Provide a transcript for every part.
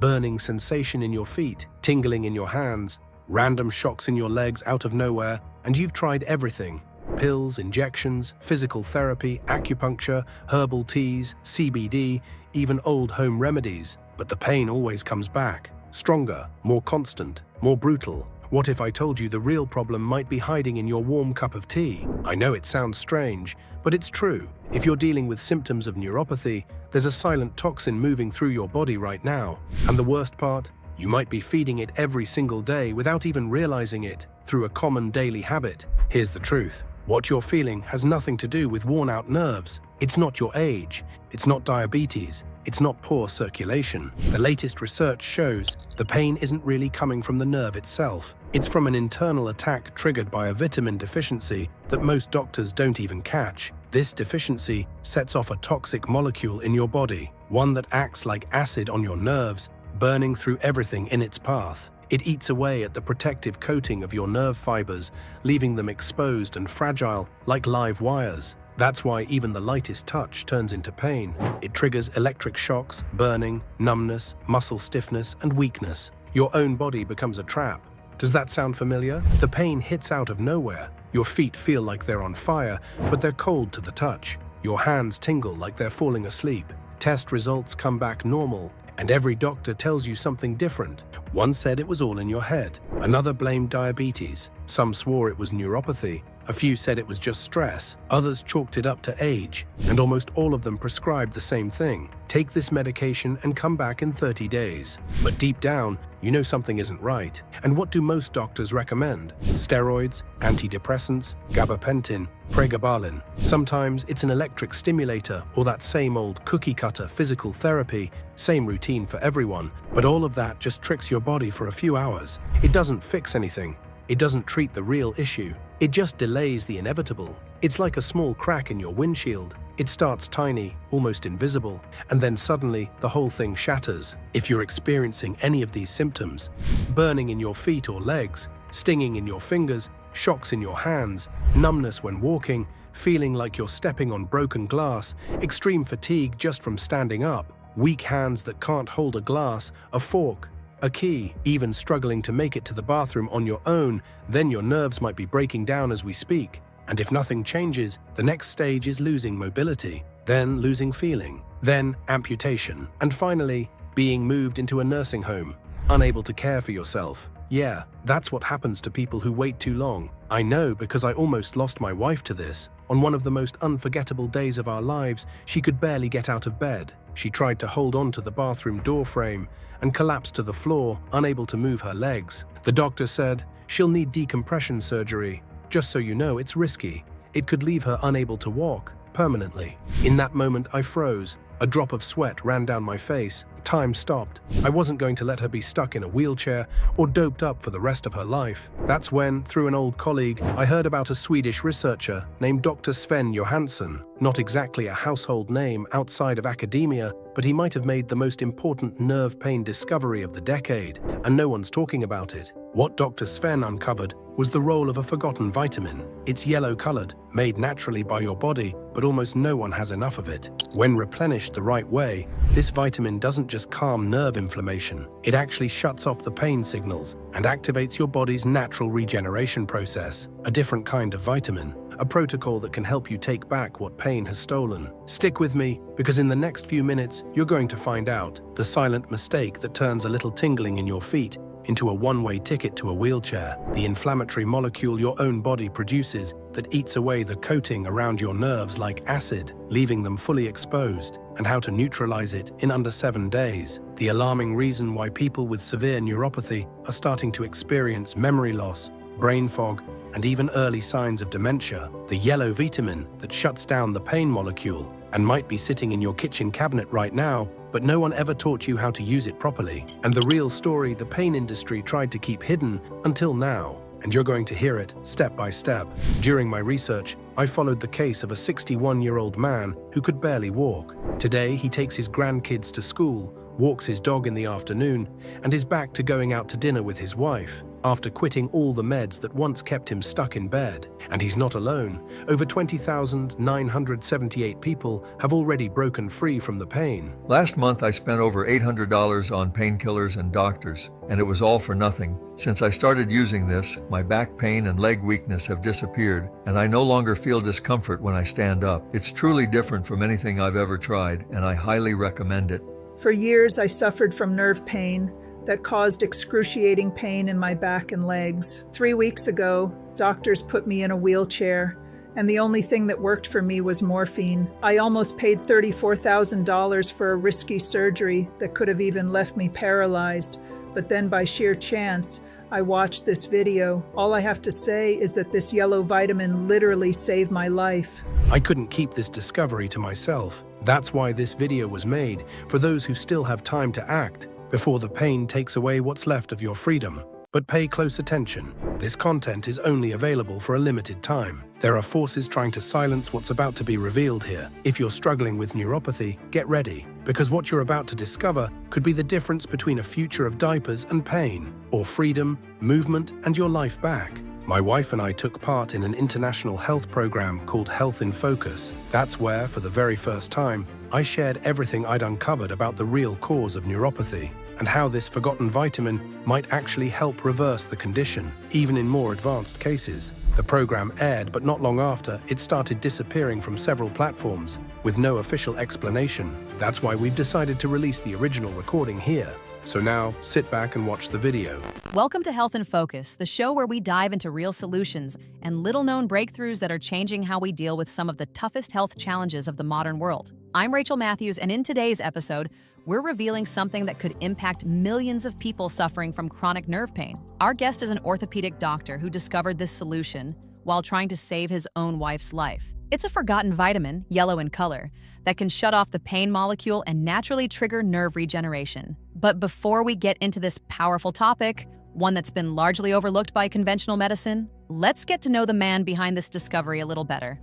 burning sensation in your feet, tingling in your hands, random shocks in your legs out of nowhere, and you've tried everything. Pills, injections, physical therapy, acupuncture, herbal teas, CBD, even old home remedies. But the pain always comes back. Stronger, more constant, more brutal. What if I told you the real problem might be hiding in your warm cup of tea? I know it sounds strange, but it's true. If you're dealing with symptoms of neuropathy, there's a silent toxin moving through your body right now. And the worst part? You might be feeding it every single day without even realizing it, through a common daily habit. Here's the truth. What you're feeling has nothing to do with worn-out nerves. It's not your age. It's not diabetes. It's not poor circulation. The latest research shows the pain isn't really coming from the nerve itself. It's from an internal attack triggered by a vitamin deficiency that most doctors don't even catch. This deficiency sets off a toxic molecule in your body, one that acts like acid on your nerves, burning through everything in its path. It eats away at the protective coating of your nerve fibers, leaving them exposed and fragile like live wires. That's why even the lightest touch turns into pain. It triggers electric shocks, burning, numbness, muscle stiffness, and weakness. Your own body becomes a trap. Does that sound familiar? The pain hits out of nowhere. Your feet feel like they're on fire, but they're cold to the touch. Your hands tingle like they're falling asleep. Test results come back normal, and every doctor tells you something different. One said it was all in your head. Another blamed diabetes. Some swore it was neuropathy. A few said it was just stress. Others chalked it up to age. And almost all of them prescribed the same thing. Take this medication and come back in 30 days. But deep down, you know something isn't right. And what do most doctors recommend? Steroids, antidepressants, gabapentin, pregabalin. Sometimes it's an electric stimulator or that same old cookie-cutter physical therapy. Same routine for everyone. But all of that just tricks your body for a few hours. It doesn't fix anything. It doesn't treat the real issue. It just delays the inevitable. It's like a small crack in your windshield. It starts tiny, almost invisible, and then suddenly the whole thing shatters. If you're experiencing any of these symptoms, burning in your feet or legs, stinging in your fingers, shocks in your hands, numbness when walking, feeling like you're stepping on broken glass, extreme fatigue just from standing up, weak hands that can't hold a glass, a fork, a key, even struggling to make it to the bathroom on your own, then your nerves might be breaking down as we speak. And if nothing changes, the next stage is losing mobility, then losing feeling, then amputation, and finally, being moved into a nursing home, unable to care for yourself. Yeah, that's what happens to people who wait too long. I know because I almost lost my wife to this. On one of the most unforgettable days of our lives, she could barely get out of bed. She tried to hold on to the bathroom door frame and collapsed to the floor, unable to move her legs. The doctor said, "She'll need decompression surgery. Just so you know, it's risky. It could leave her unable to walk permanently." In that moment, I froze. A drop of sweat ran down my face. Time stopped. I wasn't going to let her be stuck in a wheelchair or doped up for the rest of her life. That's when, through an old colleague, I heard about a Swedish researcher named Dr. Sven Johansson. Not exactly a household name outside of academia, but he might have made the most important nerve pain discovery of the decade, and no one's talking about it. What Dr. Sven uncovered was the role of a forgotten vitamin. It's yellow-colored, made naturally by your body, but almost no one has enough of it. When replenished the right way, this vitamin doesn't just calm nerve inflammation, it actually shuts off the pain signals and activates your body's natural regeneration process, a different kind of vitamin, a protocol that can help you take back what pain has stolen. Stick with me, because in the next few minutes, you're going to find out the silent mistake that turns a little tingling in your feet into a one-way ticket to a wheelchair, the inflammatory molecule your own body produces that eats away the coating around your nerves like acid, leaving them fully exposed, and how to neutralize it in under 7 days. The alarming reason why people with severe neuropathy are starting to experience memory loss, brain fog, and even early signs of dementia. The yellow vitamin that shuts down the pain molecule and might be sitting in your kitchen cabinet right now, but no one ever taught you how to use it properly. And the real story the pain industry tried to keep hidden until now. And you're going to hear it step by step. During my research, I followed the case of a 61-year-old man who could barely walk. Today, he takes his grandkids to school, walks his dog in the afternoon, and is back to going out to dinner with his wife. after quitting all the meds that once kept him stuck in bed. And he's not alone. Over 20,978 people have already broken free from the pain. Last month, I spent over $800 on painkillers and doctors, and it was all for nothing. Since I started using this, my back pain and leg weakness have disappeared, and I no longer feel discomfort when I stand up. It's truly different from anything I've ever tried, and I highly recommend it. For years, I suffered from nerve pain that caused excruciating pain in my back and legs. 3 weeks ago, doctors put me in a wheelchair, and the only thing that worked for me was morphine. I almost paid $34,000 for a risky surgery that could have even left me paralyzed, but then by sheer chance, I watched this video. All I have to say is that this yellow vitamin literally saved my life. I couldn't keep this discovery to myself. That's why this video was made, for those who still have time to act before the pain takes away what's left of your freedom. But pay close attention. This content is only available for a limited time. There are forces trying to silence what's about to be revealed here. If you're struggling with neuropathy, get ready, because what you're about to discover could be the difference between a future of diapers and pain, or freedom, movement, and your life back. My wife and I took part in an international health program called Health in Focus. That's where, for the very first time, I shared everything I'd uncovered about the real cause of neuropathy and how this forgotten vitamin might actually help reverse the condition, even in more advanced cases. The program aired, but not long after, it started disappearing from several platforms with no official explanation. That's why we've decided to release the original recording here. So now, sit back and watch the video. Welcome to Health in Focus, the show where we dive into real solutions and little-known breakthroughs that are changing how we deal with some of the toughest health challenges of the modern world. I'm Rachel Matthews, and in today's episode, we're revealing something that could impact millions of people suffering from chronic nerve pain. Our guest is an orthopedic doctor who discovered this solution while trying to save his own wife's life. It's a forgotten vitamin, yellow in color, that can shut off the pain molecule and naturally trigger nerve regeneration. But before we get into this powerful topic, one that's been largely overlooked by conventional medicine, let's get to know the man behind this discovery a little better.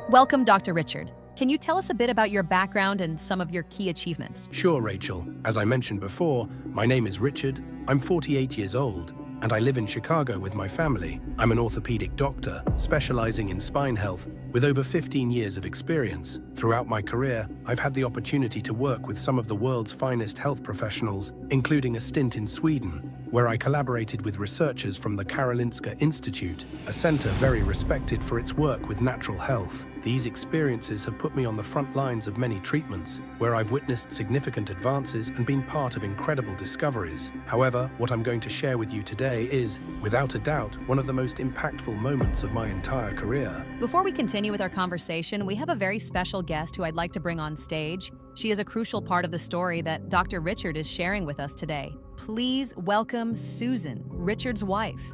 Welcome, Dr. Richard. Can you tell us a bit about your background and some of your key achievements? Sure, Rachel. As I mentioned before, my name is Richard. I'm 48 years old, and I live in Chicago with my family. I'm an orthopedic doctor, specializing in spine health, with over 15 years of experience. Throughout my career, I've had the opportunity to work with some of the world's finest health professionals, including a stint in Sweden, where I collaborated with researchers from the Karolinska Institute, a center very respected for its work with natural health. These experiences have put me on the front lines of many treatments, where I've witnessed significant advances and been part of incredible discoveries. However, what I'm going to share with you today is, without a doubt, one of the most impactful moments of my entire career. Before we continue with our conversation, we have a very special guest who I'd like to bring on stage. She is a crucial part of the story that Dr. Richard is sharing with us today. Please welcome Susan, Richard's wife.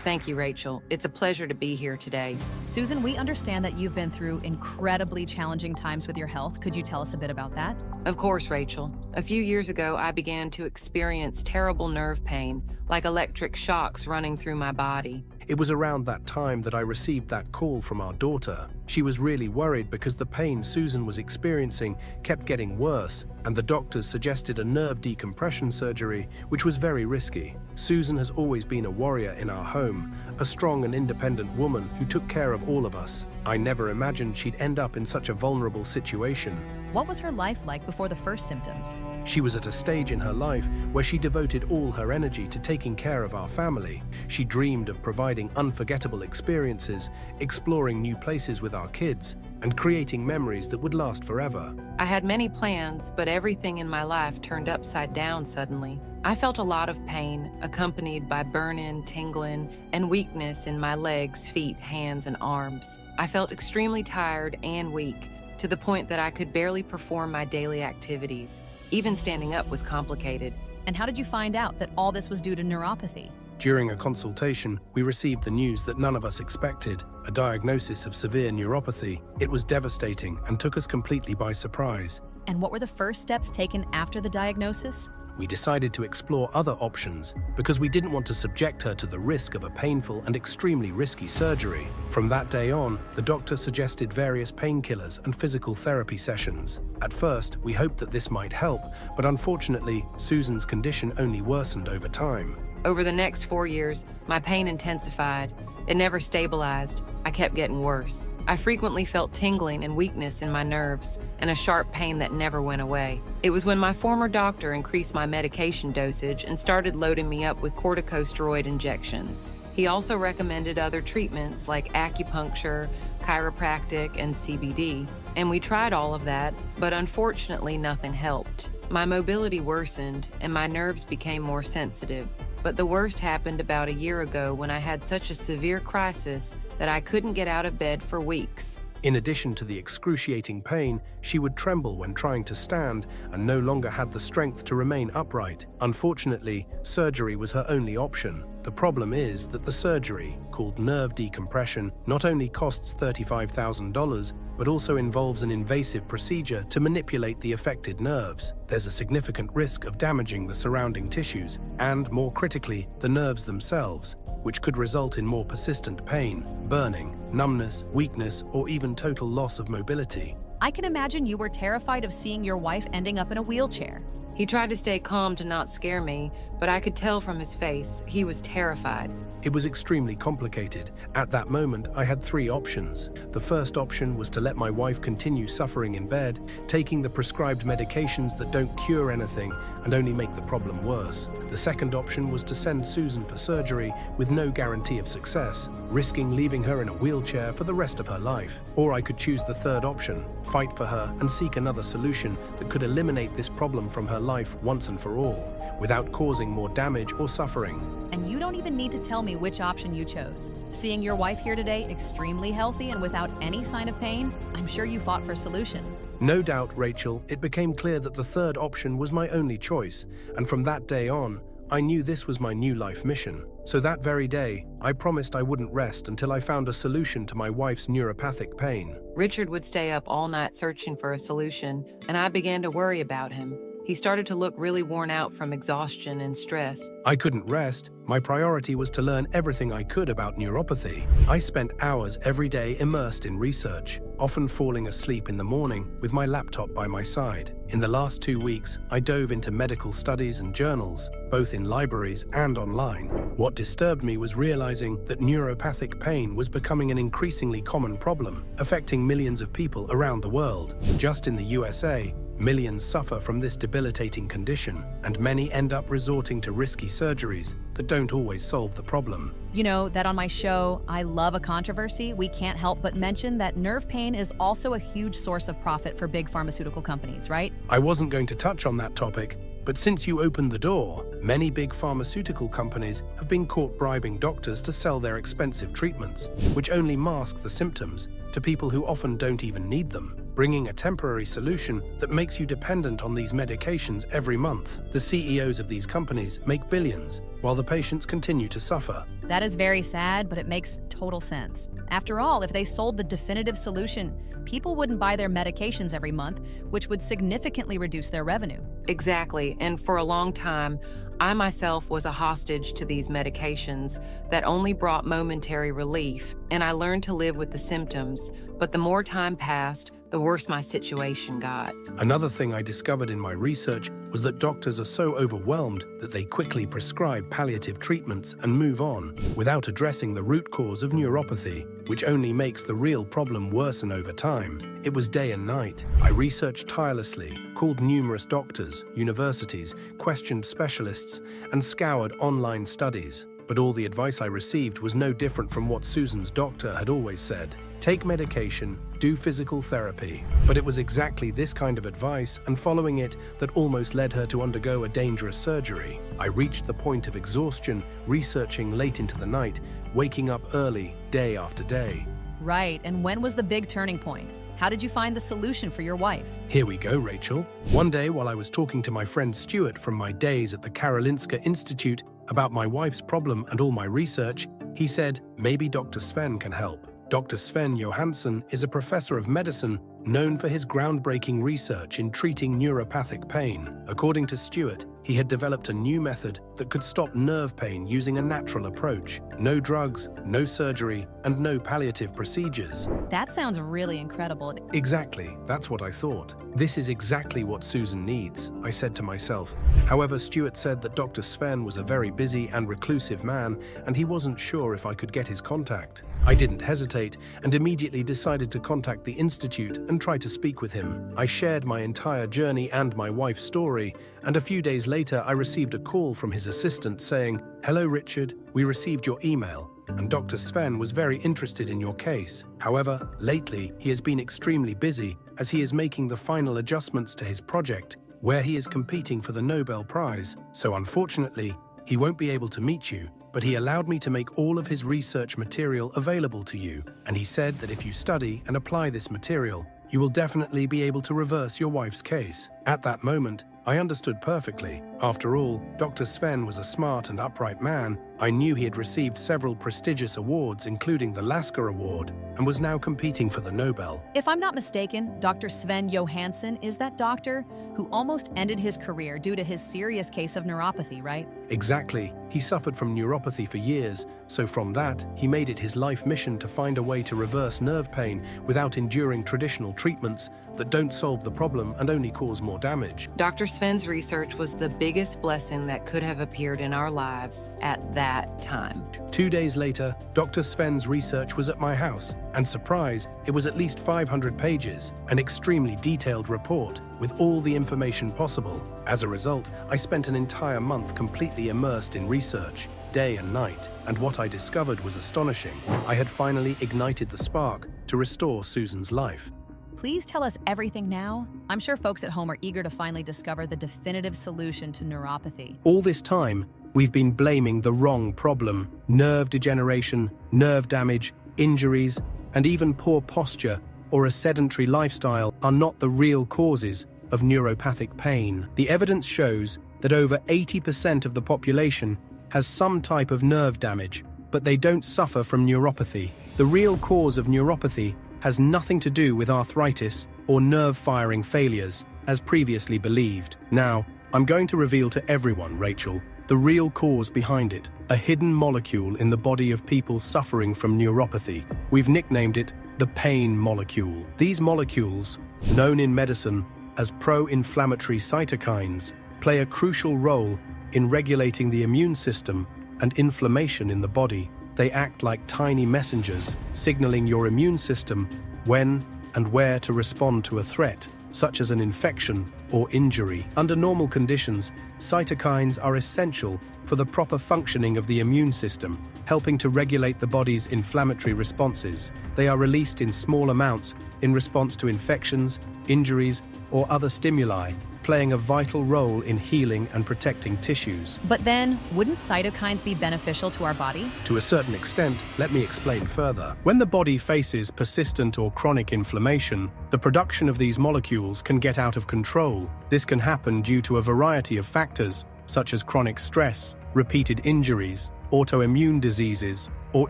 Thank you, Rachel. It's a pleasure to be here today. Susan, we understand that you've been through incredibly challenging times with your health. Could you tell us a bit about that? Of course, Rachel. A few years ago, I began to experience terrible nerve pain, like electric shocks running through my body. It was around that time that I received that call from our daughter. She was really worried because the pain Susan was experiencing kept getting worse, and the doctors suggested a nerve decompression surgery, which was very risky. Susan has always been a warrior in our home, a strong and independent woman who took care of all of us. I never imagined she'd end up in such a vulnerable situation. What was her life like before the first symptoms? She was at a stage in her life where she devoted all her energy to taking care of our family. She dreamed of providing unforgettable experiences, exploring new places with our kids, and creating memories that would last forever. I had many plans, but everything in my life turned upside down suddenly. I felt a lot of pain, accompanied by burning, tingling, and weakness in my legs, feet, hands, and arms. I felt extremely tired and weak, to the point that I could barely perform my daily activities. Even standing up was complicated. And how did you find out that all this was due to neuropathy? During a consultation, we received the news that none of us expected, a diagnosis of severe neuropathy. It was devastating and took us completely by surprise. And what were the first steps taken after the diagnosis? We decided to explore other options because we didn't want to subject her to the risk of a painful and extremely risky surgery. From that day on, the doctor suggested various painkillers and physical therapy sessions. At first, we hoped that this might help, but unfortunately, Susan's condition only worsened over time. Over the next 4 years, my pain intensified. It never stabilized. I kept getting worse. I frequently felt tingling and weakness in my nerves, and a sharp pain that never went away. It was when my former doctor increased my medication dosage and started loading me up with corticosteroid injections. He also recommended other treatments like acupuncture, chiropractic, and CBD. And we tried all of that, but unfortunately nothing helped. My mobility worsened and my nerves became more sensitive. But the worst happened about a year ago when I had such a severe crisis that I couldn't get out of bed for weeks. In addition to the excruciating pain, she would tremble when trying to stand and no longer had the strength to remain upright. Unfortunately, surgery was her only option. The problem is that the surgery, called nerve decompression, not only costs $35,000, but also involves an invasive procedure to manipulate the affected nerves. There's a significant risk of damaging the surrounding tissues and, more critically, the nerves themselves, which could result in more persistent pain, burning, numbness, weakness, or even total loss of mobility. I can imagine you were terrified of seeing your wife ending up in a wheelchair. He tried to stay calm to not scare me, but I could tell from his face he was terrified. It was extremely complicated. At that moment, I had 3 options. The first option was to let my wife continue suffering in bed, taking the prescribed medications that don't cure anything and only make the problem worse. The second option was to send Susan for surgery with no guarantee of success, risking leaving her in a wheelchair for the rest of her life. Or I could choose the third option, fight for her and seek another solution that could eliminate this problem from her life once and for all, without causing more damage or suffering. And you don't even need to tell me which option you chose. Seeing your wife here today, extremely healthy and without any sign of pain, I'm sure you fought for a solution. No doubt, Rachel, it became clear that the third option was my only choice, and from that day on, I knew this was my new life mission. So that very day, I promised I wouldn't rest until I found a solution to my wife's neuropathic pain. Richard would stay up all night searching for a solution, and I began to worry about him. He started to look really worn out from exhaustion and stress. I couldn't rest. My priority was to learn everything I could about neuropathy. I spent hours every day immersed in research, often falling asleep in the morning with my laptop by my side. In the last 2 weeks, I dove into medical studies and journals, both in libraries and online. What disturbed me was realizing that neuropathic pain was becoming an increasingly common problem, affecting millions of people around the world. Just in the USA, millions suffer from this debilitating condition, and many end up resorting to risky surgeries that don't always solve the problem. You know that on my show, I Love a Controversy, we can't help but mention that nerve pain is also a huge source of profit for big pharmaceutical companies, right? I wasn't going to touch on that topic, but since you opened the door, many big pharmaceutical companies have been caught bribing doctors to sell their expensive treatments, which only mask the symptoms to people who often don't even need them, bringing a temporary solution that makes you dependent on these medications every month. The CEOs of these companies make billions, while the patients continue to suffer. That is very sad, but it makes total sense. After all, if they sold the definitive solution, people wouldn't buy their medications every month, which would significantly reduce their revenue. Exactly, and for a long time, I myself was a hostage to these medications that only brought momentary relief, and I learned to live with the symptoms. But the more time passed, the worse my situation got. Another thing I discovered in my research was that doctors are so overwhelmed that they quickly prescribe palliative treatments and move on, without addressing the root cause of neuropathy, which only makes the real problem worsen over time. It was day and night. I researched tirelessly, called numerous doctors, universities, questioned specialists, and scoured online studies. But all the advice I received was no different from what Susan's doctor had always said. Take medication, do physical therapy. But it was exactly this kind of advice and following it that almost led her to undergo a dangerous surgery. I reached the point of exhaustion, researching late into the night, waking up early, day after day. Right, and when was the big turning point? How did you find the solution for your wife? Here we go, Rachel. One day, while I was talking to my friend Stuart from my days at the Karolinska Institute about my wife's problem and all my research, he said, maybe Dr. Sven can help. Dr. Sven Johansson is a professor of medicine known for his groundbreaking research in treating neuropathic pain. According to Stewart, he had developed a new method that could stop nerve pain using a natural approach. No drugs, no surgery, and no palliative procedures. That sounds really incredible. Exactly, that's what I thought. This is exactly what Susan needs, I said to myself. However, Stewart said that Dr. Sven was a very busy and reclusive man, and he wasn't sure if I could get his contact. I didn't hesitate and immediately decided to contact the Institute and try to speak with him. I shared my entire journey and my wife's story, and a few days later I received a call from his assistant saying, "Hello Richard, we received your email, and Dr. Sven was very interested in your case. However, lately he has been extremely busy as he is making the final adjustments to his project, where he is competing for the Nobel Prize. So unfortunately, he won't be able to meet you, but he allowed me to make all of his research material available to you, and he said that if you study and apply this material, you will definitely be able to reverse your wife's case." At that moment, I understood perfectly. After all, Dr. Sven was a smart and upright man. I knew he had received several prestigious awards, including the Lasker Award, and was now competing for the Nobel. If I'm not mistaken, Dr. Sven Johansson is that doctor who almost ended his career due to his serious case of neuropathy, right? Exactly. He suffered from neuropathy for years, so from that, he made it his life mission to find a way to reverse nerve pain without enduring traditional treatments that don't solve the problem and only cause more damage. Dr. Sven's research was the biggest blessing that could have appeared in our lives at that time. 2 days later, Dr. Sven's research was at my house, and surprise, it was at least 500 pages, an extremely detailed report with all the information possible. As a result, I spent an entire month completely immersed in research, day and night, and what I discovered was astonishing. I had finally ignited the spark to restore Susan's life. Please tell us everything now. I'm sure folks at home are eager to finally discover the definitive solution to neuropathy. All this time, we've been blaming the wrong problem. Nerve degeneration, nerve damage, injuries, and even poor posture or a sedentary lifestyle are not the real causes of neuropathic pain. The evidence shows that over 80% of the population has some type of nerve damage, but they don't suffer from neuropathy. The real cause of neuropathy has nothing to do with arthritis or nerve-firing failures, as previously believed. Now, I'm going to reveal to everyone, Rachel, the real cause behind it, a hidden molecule in the body of people suffering from neuropathy. We've nicknamed it the pain molecule. These molecules, known in medicine as pro-inflammatory cytokines, play a crucial role in regulating the immune system and inflammation in the body. They act like tiny messengers, signaling your immune system when and where to respond to a threat, such as an infection or injury. Under normal conditions, cytokines are essential for the proper functioning of the immune system, helping to regulate the body's inflammatory responses. They are released in small amounts in response to infections, injuries, or other stimuli, playing a vital role in healing and protecting tissues. But then, wouldn't cytokines be beneficial to our body? To a certain extent, let me explain further. When the body faces persistent or chronic inflammation, the production of these molecules can get out of control. This can happen due to a variety of factors, such as chronic stress, repeated injuries, autoimmune diseases, or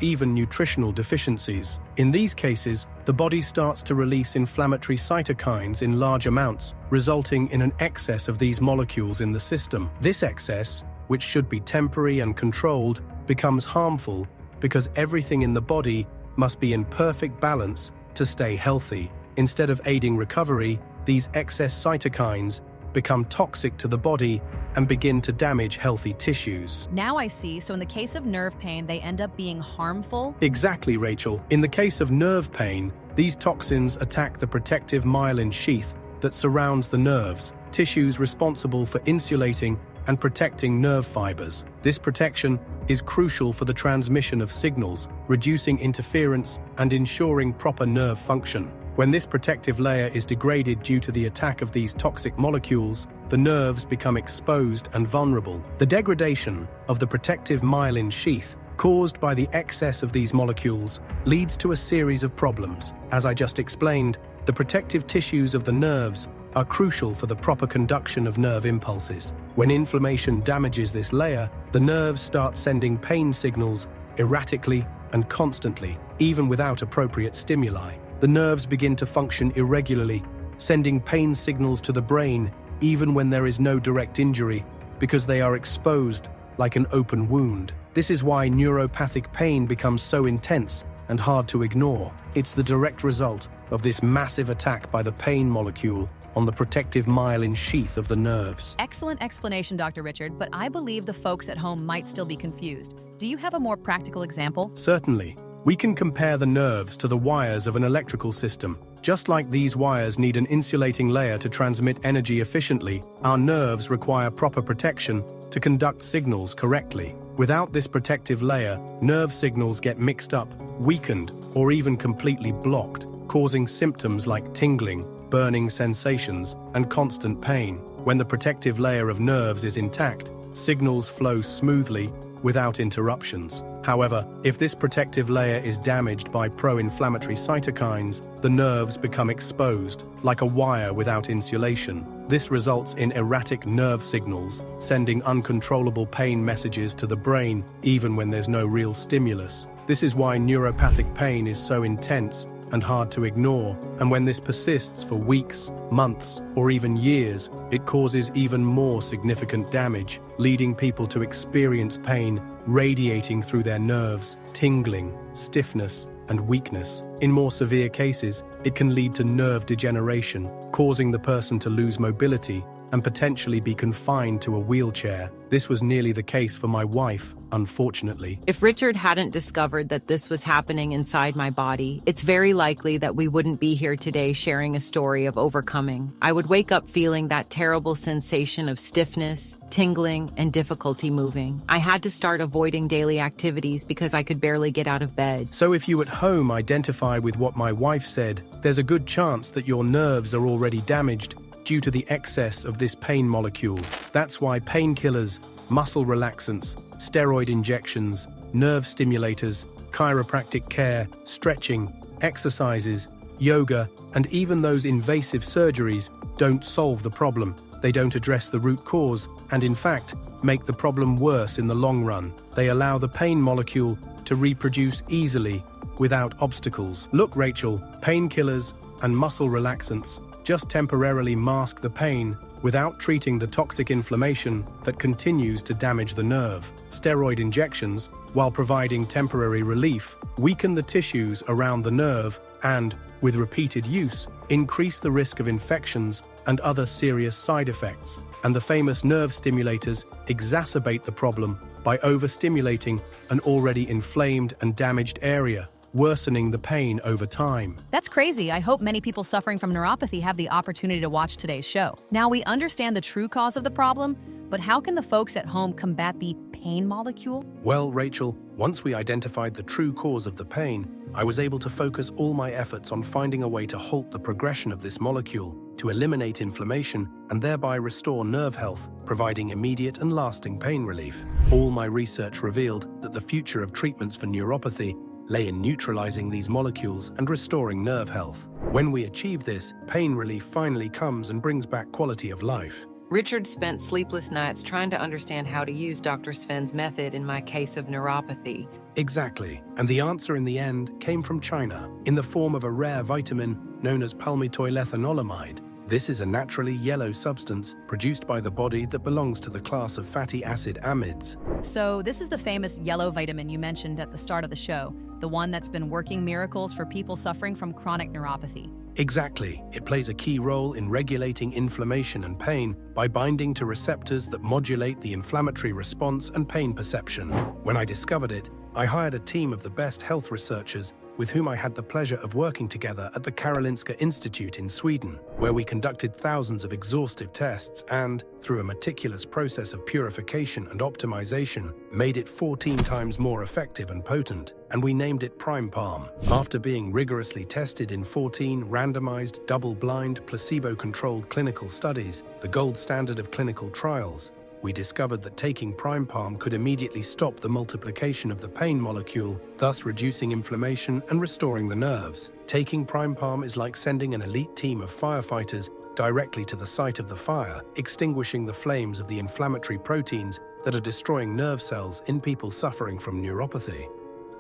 even nutritional deficiencies. In these cases, the body starts to release inflammatory cytokines in large amounts, resulting in an excess of these molecules in the system. This excess, which should be temporary and controlled, becomes harmful because everything in the body must be in perfect balance to stay healthy. Instead of aiding recovery, these excess cytokines become toxic to the body and begin to damage healthy tissues. Now I see. So in the case of nerve pain, they end up being harmful? Exactly, Rachel. In the case of nerve pain, these toxins attack the protective myelin sheath that surrounds the nerves, tissues responsible for insulating and protecting nerve fibers. This protection is crucial for the transmission of signals, reducing interference and ensuring proper nerve function. When this protective layer is degraded due to the attack of these toxic molecules, the nerves become exposed and vulnerable. The degradation of the protective myelin sheath caused by the excess of these molecules leads to a series of problems. As I just explained, the protective tissues of the nerves are crucial for the proper conduction of nerve impulses. When inflammation damages this layer, the nerves start sending pain signals erratically and constantly, even without appropriate stimuli. the nerves begin to function irregularly, sending pain signals to the brain even when there is no direct injury, because they are exposed like an open wound. This is why neuropathic pain becomes so intense and hard to ignore. It's the direct result of this massive attack by the pain molecule on the protective myelin sheath of the nerves. Excellent explanation, Dr. Richard, but I believe the folks at home might still be confused. Do you have a more practical example? Certainly. We can compare the nerves to the wires of an electrical system. Just like these wires need an insulating layer to transmit energy efficiently, our nerves require proper protection to conduct signals correctly. Without this protective layer, nerve signals get mixed up, weakened, or even completely blocked, causing symptoms like tingling, burning sensations, and constant pain. When the protective layer of nerves is intact, signals flow smoothly without interruptions. However, if this protective layer is damaged by pro-inflammatory cytokines, the nerves become exposed, like a wire without insulation. This results in erratic nerve signals, sending uncontrollable pain messages to the brain, even when there's no real stimulus. This is why neuropathic pain is so intense and hard to ignore, and when this persists for weeks, months, or even years, it causes even more significant damage, leading people to experience pain radiating through their nerves, tingling, stiffness, and weakness. In more severe cases, it can lead to nerve degeneration, causing the person to lose mobility and potentially be confined to a wheelchair. This was nearly the case for my wife, unfortunately. If Richard hadn't discovered that this was happening inside my body, it's very likely that we wouldn't be here today sharing a story of overcoming. I would wake up feeling that terrible sensation of stiffness, tingling, and difficulty moving. I had to start avoiding daily activities because I could barely get out of bed. So if you at home identify with what my wife said, there's a good chance that your nerves are already damaged due to the excess of this pain molecule. That's why painkillers, muscle relaxants, steroid injections, nerve stimulators, chiropractic care, stretching, exercises, yoga, and even those invasive surgeries don't solve the problem. They don't address the root cause and, in fact, make the problem worse in the long run. They allow the pain molecule to reproduce easily without obstacles. Look, Rachel, painkillers and muscle relaxants just temporarily mask the pain without treating the toxic inflammation that continues to damage the nerve. Steroid injections, while providing temporary relief, weaken the tissues around the nerve and, with repeated use, increase the risk of infections and other serious side effects. And the famous nerve stimulators exacerbate the problem by overstimulating an already inflamed and damaged area, worsening the pain over time. That's crazy. I hope many people suffering from neuropathy have the opportunity to watch today's show. Now, we understand the true cause of the problem, but how can the folks at home combat the pain molecule? Well, Rachel, once we identified the true cause of the pain, I was able to focus all my efforts on finding a way to halt the progression of this molecule, to eliminate inflammation, and thereby restore nerve health, providing immediate and lasting pain relief. All my research revealed that the future of treatments for neuropathy lay in neutralizing these molecules and restoring nerve health. When we achieve this, pain relief finally comes and brings back quality of life. Richard spent sleepless nights trying to understand how to use Dr. Sven's method in my case of neuropathy. Exactly, and the answer in the end came from China, in the form of a rare vitamin known as palmitoylethanolamide. This is a naturally yellow substance produced by the body that belongs to the class of fatty acid amides. So this is the famous yellow vitamin you mentioned at the start of the show, the one that's been working miracles for people suffering from chronic neuropathy. Exactly. It plays a key role in regulating inflammation and pain by binding to receptors that modulate the inflammatory response and pain perception. When I discovered it, I hired a team of the best health researchers with whom I had the pleasure of working together at the Karolinska Institute in Sweden, where we conducted thousands of exhaustive tests and, through a meticulous process of purification and optimization, made it 14 times more effective and potent, and we named it Prime Palm. After being rigorously tested in 14 randomized, double-blind, placebo-controlled clinical studies, the gold standard of clinical trials, we discovered that taking Prime Palm could immediately stop the multiplication of the pain molecule, thus reducing inflammation and restoring the nerves. Taking Prime Palm is like sending an elite team of firefighters directly to the site of the fire, extinguishing the flames of the inflammatory proteins that are destroying nerve cells in people suffering from neuropathy.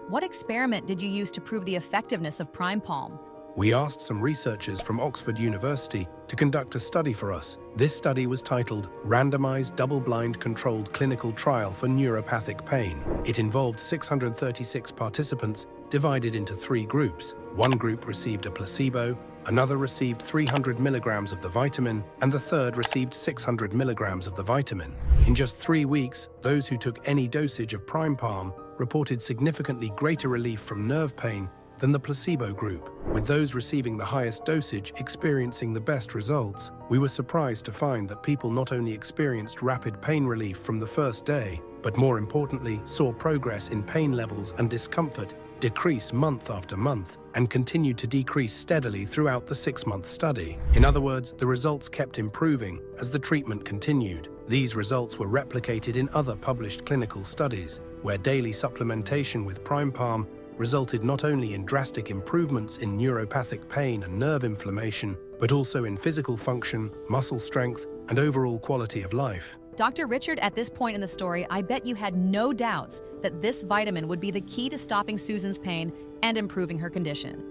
What experiment did you use to prove the effectiveness of Prime Palm? We asked some researchers from Oxford University to conduct a study for us. This study was titled Randomized Double-Blind Controlled Clinical Trial for Neuropathic Pain. It involved 636 participants divided into 3 groups. One group received a placebo, another received 300 milligrams of the vitamin, and the third received 600 milligrams of the vitamin. In just 3 weeks, those who took any dosage of Prime Palm reported significantly greater relief from nerve pain than the placebo group, with those receiving the highest dosage experiencing the best results. We were surprised to find that people not only experienced rapid pain relief from the first day, but more importantly, saw progress in pain levels and discomfort decrease month after month and continued to decrease steadily throughout the 6-month study. In other words, the results kept improving as the treatment continued. These results were replicated in other published clinical studies, where daily supplementation with Prime Palm resulted not only in drastic improvements in neuropathic pain and nerve inflammation, but also in physical function, muscle strength, and overall quality of life. Dr. Richard, at this point in the story, I bet you had no doubts that this vitamin would be the key to stopping Susan's pain and improving her condition.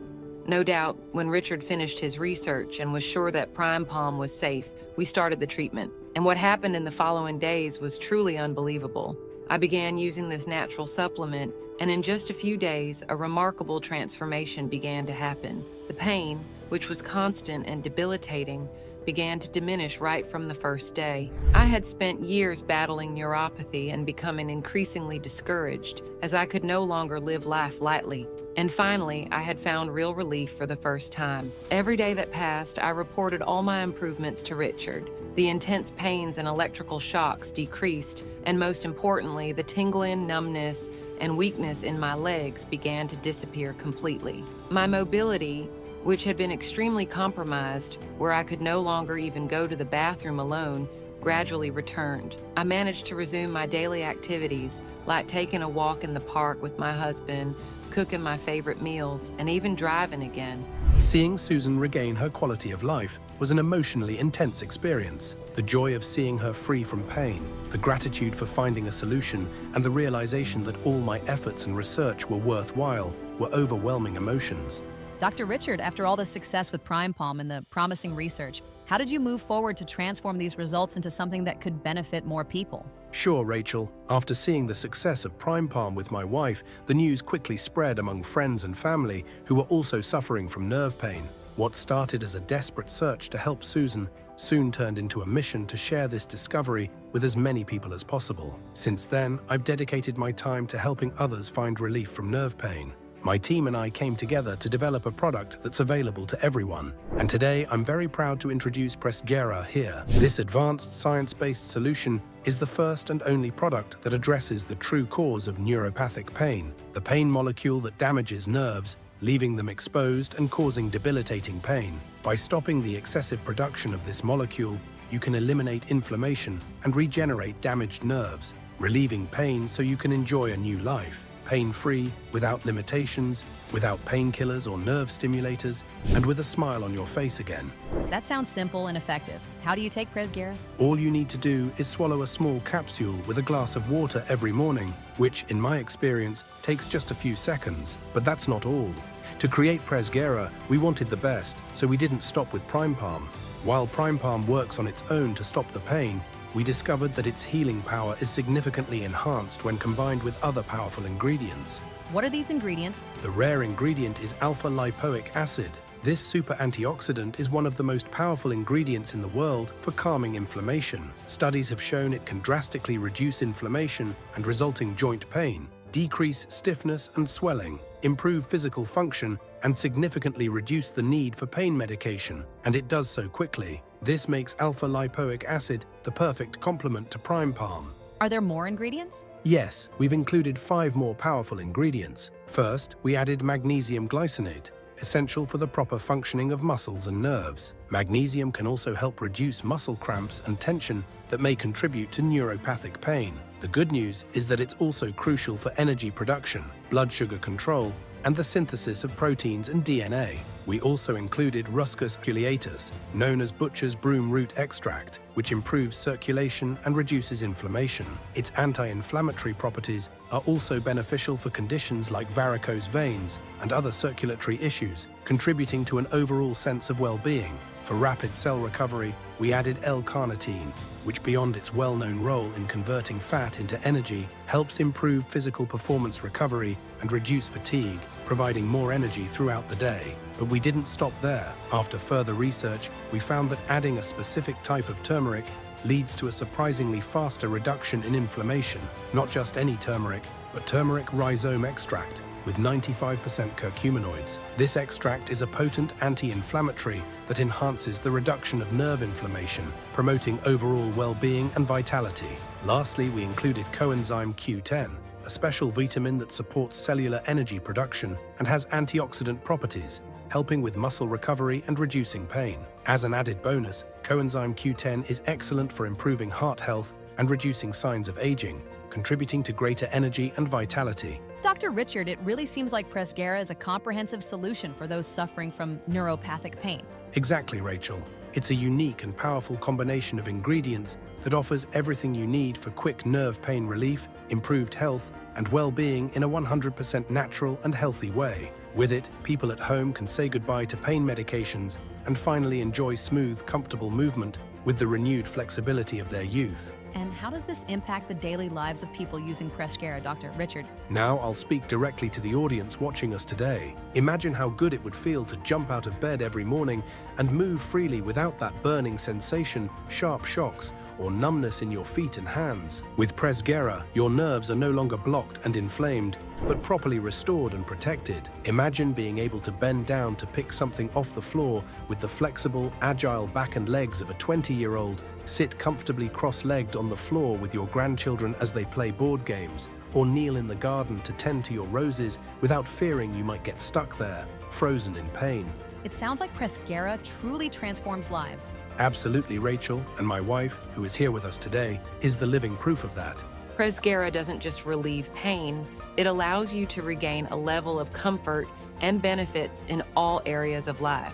No doubt, when Richard finished his research and was sure that Prime Palm was safe, we started the treatment. And what happened in the following days was truly unbelievable. I began using this natural supplement, and in just a few days, a remarkable transformation began to happen. The pain, which was constant and debilitating, began to diminish right from the first day. I had spent years battling neuropathy and becoming increasingly discouraged, as I could no longer live life lightly. And finally, I had found real relief for the first time. Every day that passed, I reported all my improvements to Richard. The intense pains and electrical shocks decreased, and most importantly, the tingling, numbness, and weakness in my legs began to disappear completely. My mobility, which had been extremely compromised, where I could no longer even go to the bathroom alone, gradually returned. I managed to resume my daily activities, like taking a walk in the park with my husband, cooking my favorite meals, and even driving again. Seeing Susan regain her quality of life was an emotionally intense experience. The joy of seeing her free from pain, the gratitude for finding a solution, and the realization that all my efforts and research were worthwhile were overwhelming emotions. Dr. Richard, after all the success with Prime Palm and the promising research, how did you move forward to transform these results into something that could benefit more people? Sure, Rachel. After seeing the success of Prime Palm with my wife, the news quickly spread among friends and family who were also suffering from nerve pain. What started as a desperate search to help Susan soon turned into a mission to share this discovery with as many people as possible. Since then, I've dedicated my time to helping others find relief from nerve pain. My team and I came together to develop a product that's available to everyone. And today, I'm very proud to introduce Presgera here. This advanced science-based solution is the first and only product that addresses the true cause of neuropathic pain, the pain molecule that damages nerves, leaving them exposed and causing debilitating pain. By stopping the excessive production of this molecule, you can eliminate inflammation and regenerate damaged nerves, relieving pain so you can enjoy a new life. Pain-free, without limitations, without painkillers or nerve stimulators, and with a smile on your face again. That sounds simple and effective. How do you take Presgera? All you need to do is swallow a small capsule with a glass of water every morning, which, in my experience, takes just a few seconds. But that's not all. To create Presgera, we wanted the best, so we didn't stop with Prime Palm. While Prime Palm works on its own to stop the pain, we discovered that its healing power is significantly enhanced when combined with other powerful ingredients. What are these ingredients? The rare ingredient is alpha-lipoic acid. This super antioxidant is one of the most powerful ingredients in the world for calming inflammation. Studies have shown it can drastically reduce inflammation and resulting joint pain, decrease stiffness and swelling, improve physical function, and significantly reduce the need for pain medication, and it does so quickly. This makes alpha-lipoic acid the perfect complement to Prime Palm. Are there more ingredients? Yes, we've included 5 more powerful ingredients. First, we added magnesium glycinate, essential for the proper functioning of muscles and nerves. Magnesium can also help reduce muscle cramps and tension that may contribute to neuropathic pain. The good news is that it's also crucial for energy production, blood sugar control, and the synthesis of proteins and DNA. We also included Ruscus culeatus, known as butcher's broom root extract, which improves circulation and reduces inflammation. Its anti-inflammatory properties are also beneficial for conditions like varicose veins and other circulatory issues, contributing to an overall sense of well-being. For rapid cell recovery, we added L-carnitine, which beyond its well-known role in converting fat into energy, helps improve physical performance recovery and reduce fatigue, providing more energy throughout the day. But we didn't stop there. After further research, we found that adding a specific type of turmeric leads to a surprisingly faster reduction in inflammation. Not just any turmeric, but turmeric rhizome extract, with 95% curcuminoids. This extract is a potent anti-inflammatory that enhances the reduction of nerve inflammation, promoting overall well-being and vitality. Lastly, we included coenzyme Q10, a special vitamin that supports cellular energy production and has antioxidant properties, helping with muscle recovery and reducing pain. As an added bonus, coenzyme Q10 is excellent for improving heart health and reducing signs of aging, contributing to greater energy and vitality. Dr. Richard, it really seems like presgera is a comprehensive solution for those suffering from neuropathic pain. Exactly, Rachel. It's a unique and powerful combination of ingredients that offers everything you need for quick nerve pain relief, improved health, and well-being in a 100% natural and healthy way. With it, people at home can say goodbye to pain medications and finally enjoy smooth, comfortable movement with the renewed flexibility of their youth. And how does this impact the daily lives of people using presgera, Dr. Richard? Now I'll speak directly to the audience watching us today. Imagine how good it would feel to jump out of bed every morning and move freely without that burning sensation, sharp shocks, or numbness in your feet and hands. With presgera, your nerves are no longer blocked and inflamed, but properly restored and protected. Imagine being able to bend down to pick something off the floor with the flexible, agile back and legs of a 20-year-old, sit comfortably cross-legged on the floor with your grandchildren as they play board games, or kneel in the garden to tend to your roses without fearing you might get stuck there, frozen in pain. It sounds like presgera truly transforms lives. Absolutely, Rachel, and my wife, who is here with us today, is the living proof of that. Presgera doesn't just relieve pain, it allows you to regain a level of comfort and benefits in all areas of life.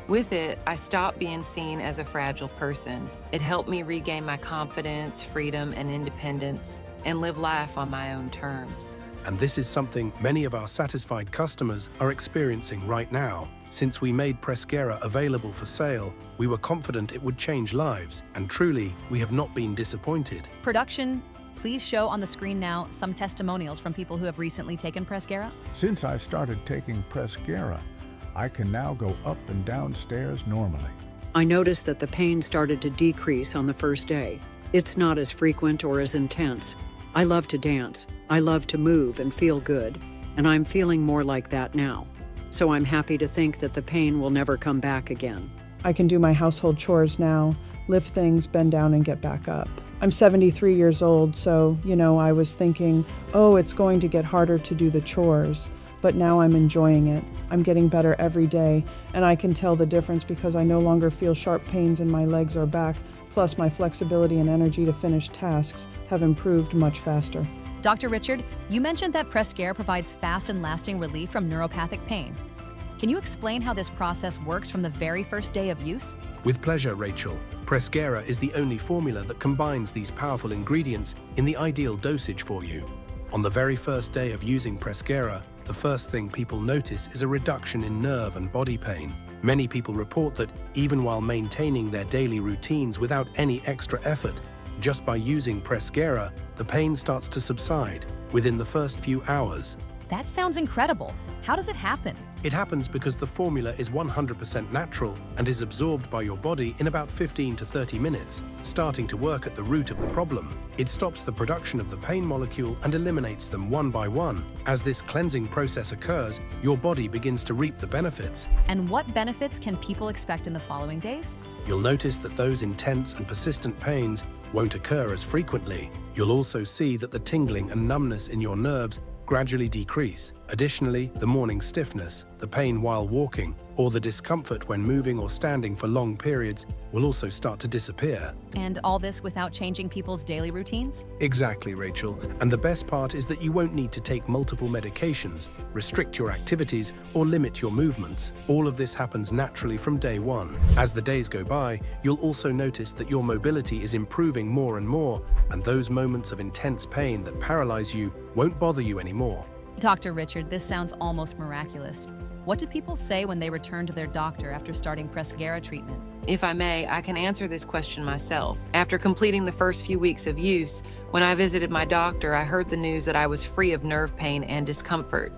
With it, I stopped being seen as a fragile person. It helped me regain my confidence, freedom, and independence, and live life on my own terms. And this is something many of our satisfied customers are experiencing right now. Since we made presgera available for sale, we were confident it would change lives, and truly, we have not been disappointed. Production, please show on the screen now some testimonials from people who have recently taken presgera. Since I started taking presgera, I can now go up and down stairs normally. I noticed that the pain started to decrease on the first day. It's not as frequent or as intense. I love to dance. I love to move and feel good, and I'm feeling more like that now. So I'm happy to think that the pain will never come back again. I can do my household chores now, lift things, bend down, and get back up. I'm 73 years old, so, I was thinking, oh, it's going to get harder to do the chores. But now I'm enjoying it. I'm getting better every day, and I can tell the difference because I no longer feel sharp pains in my legs or back, plus my flexibility and energy to finish tasks have improved much faster. Dr. Richard, you mentioned that presgera provides fast and lasting relief from neuropathic pain. Can you explain how this process works from the very first day of use? With pleasure, Rachel. Presgera is the only formula that combines these powerful ingredients in the ideal dosage for you. On the very first day of using presgera, the first thing people notice is a reduction in nerve and body pain. Many people report that even while maintaining their daily routines without any extra effort, just by using presgera, the pain starts to subside within the first few hours. That sounds incredible. How does it happen? It happens because the formula is 100% natural and is absorbed by your body in about 15 to 30 minutes, starting to work at the root of the problem. It stops the production of the pain molecule and eliminates them one by one. As this cleansing process occurs, your body begins to reap the benefits. And what benefits can people expect in the following days? You'll notice that those intense and persistent pains won't occur as frequently. You'll also see that the tingling and numbness in your nerves gradually decrease. Additionally, the morning stiffness, the pain while walking, or the discomfort when moving or standing for long periods will also start to disappear. And all this without changing people's daily routines? Exactly, Rachel. And the best part is that you won't need to take multiple medications, restrict your activities, or limit your movements. All of this happens naturally from day one. As the days go by, you'll also notice that your mobility is improving more and more, and those moments of intense pain that paralyze you won't bother you anymore. Dr. Richard, this sounds almost miraculous. What do people say when they return to their doctor after starting presgera treatment? If I may, I can answer this question myself. After completing the first few weeks of use, when I visited my doctor, I heard the news that I was free of nerve pain and discomfort.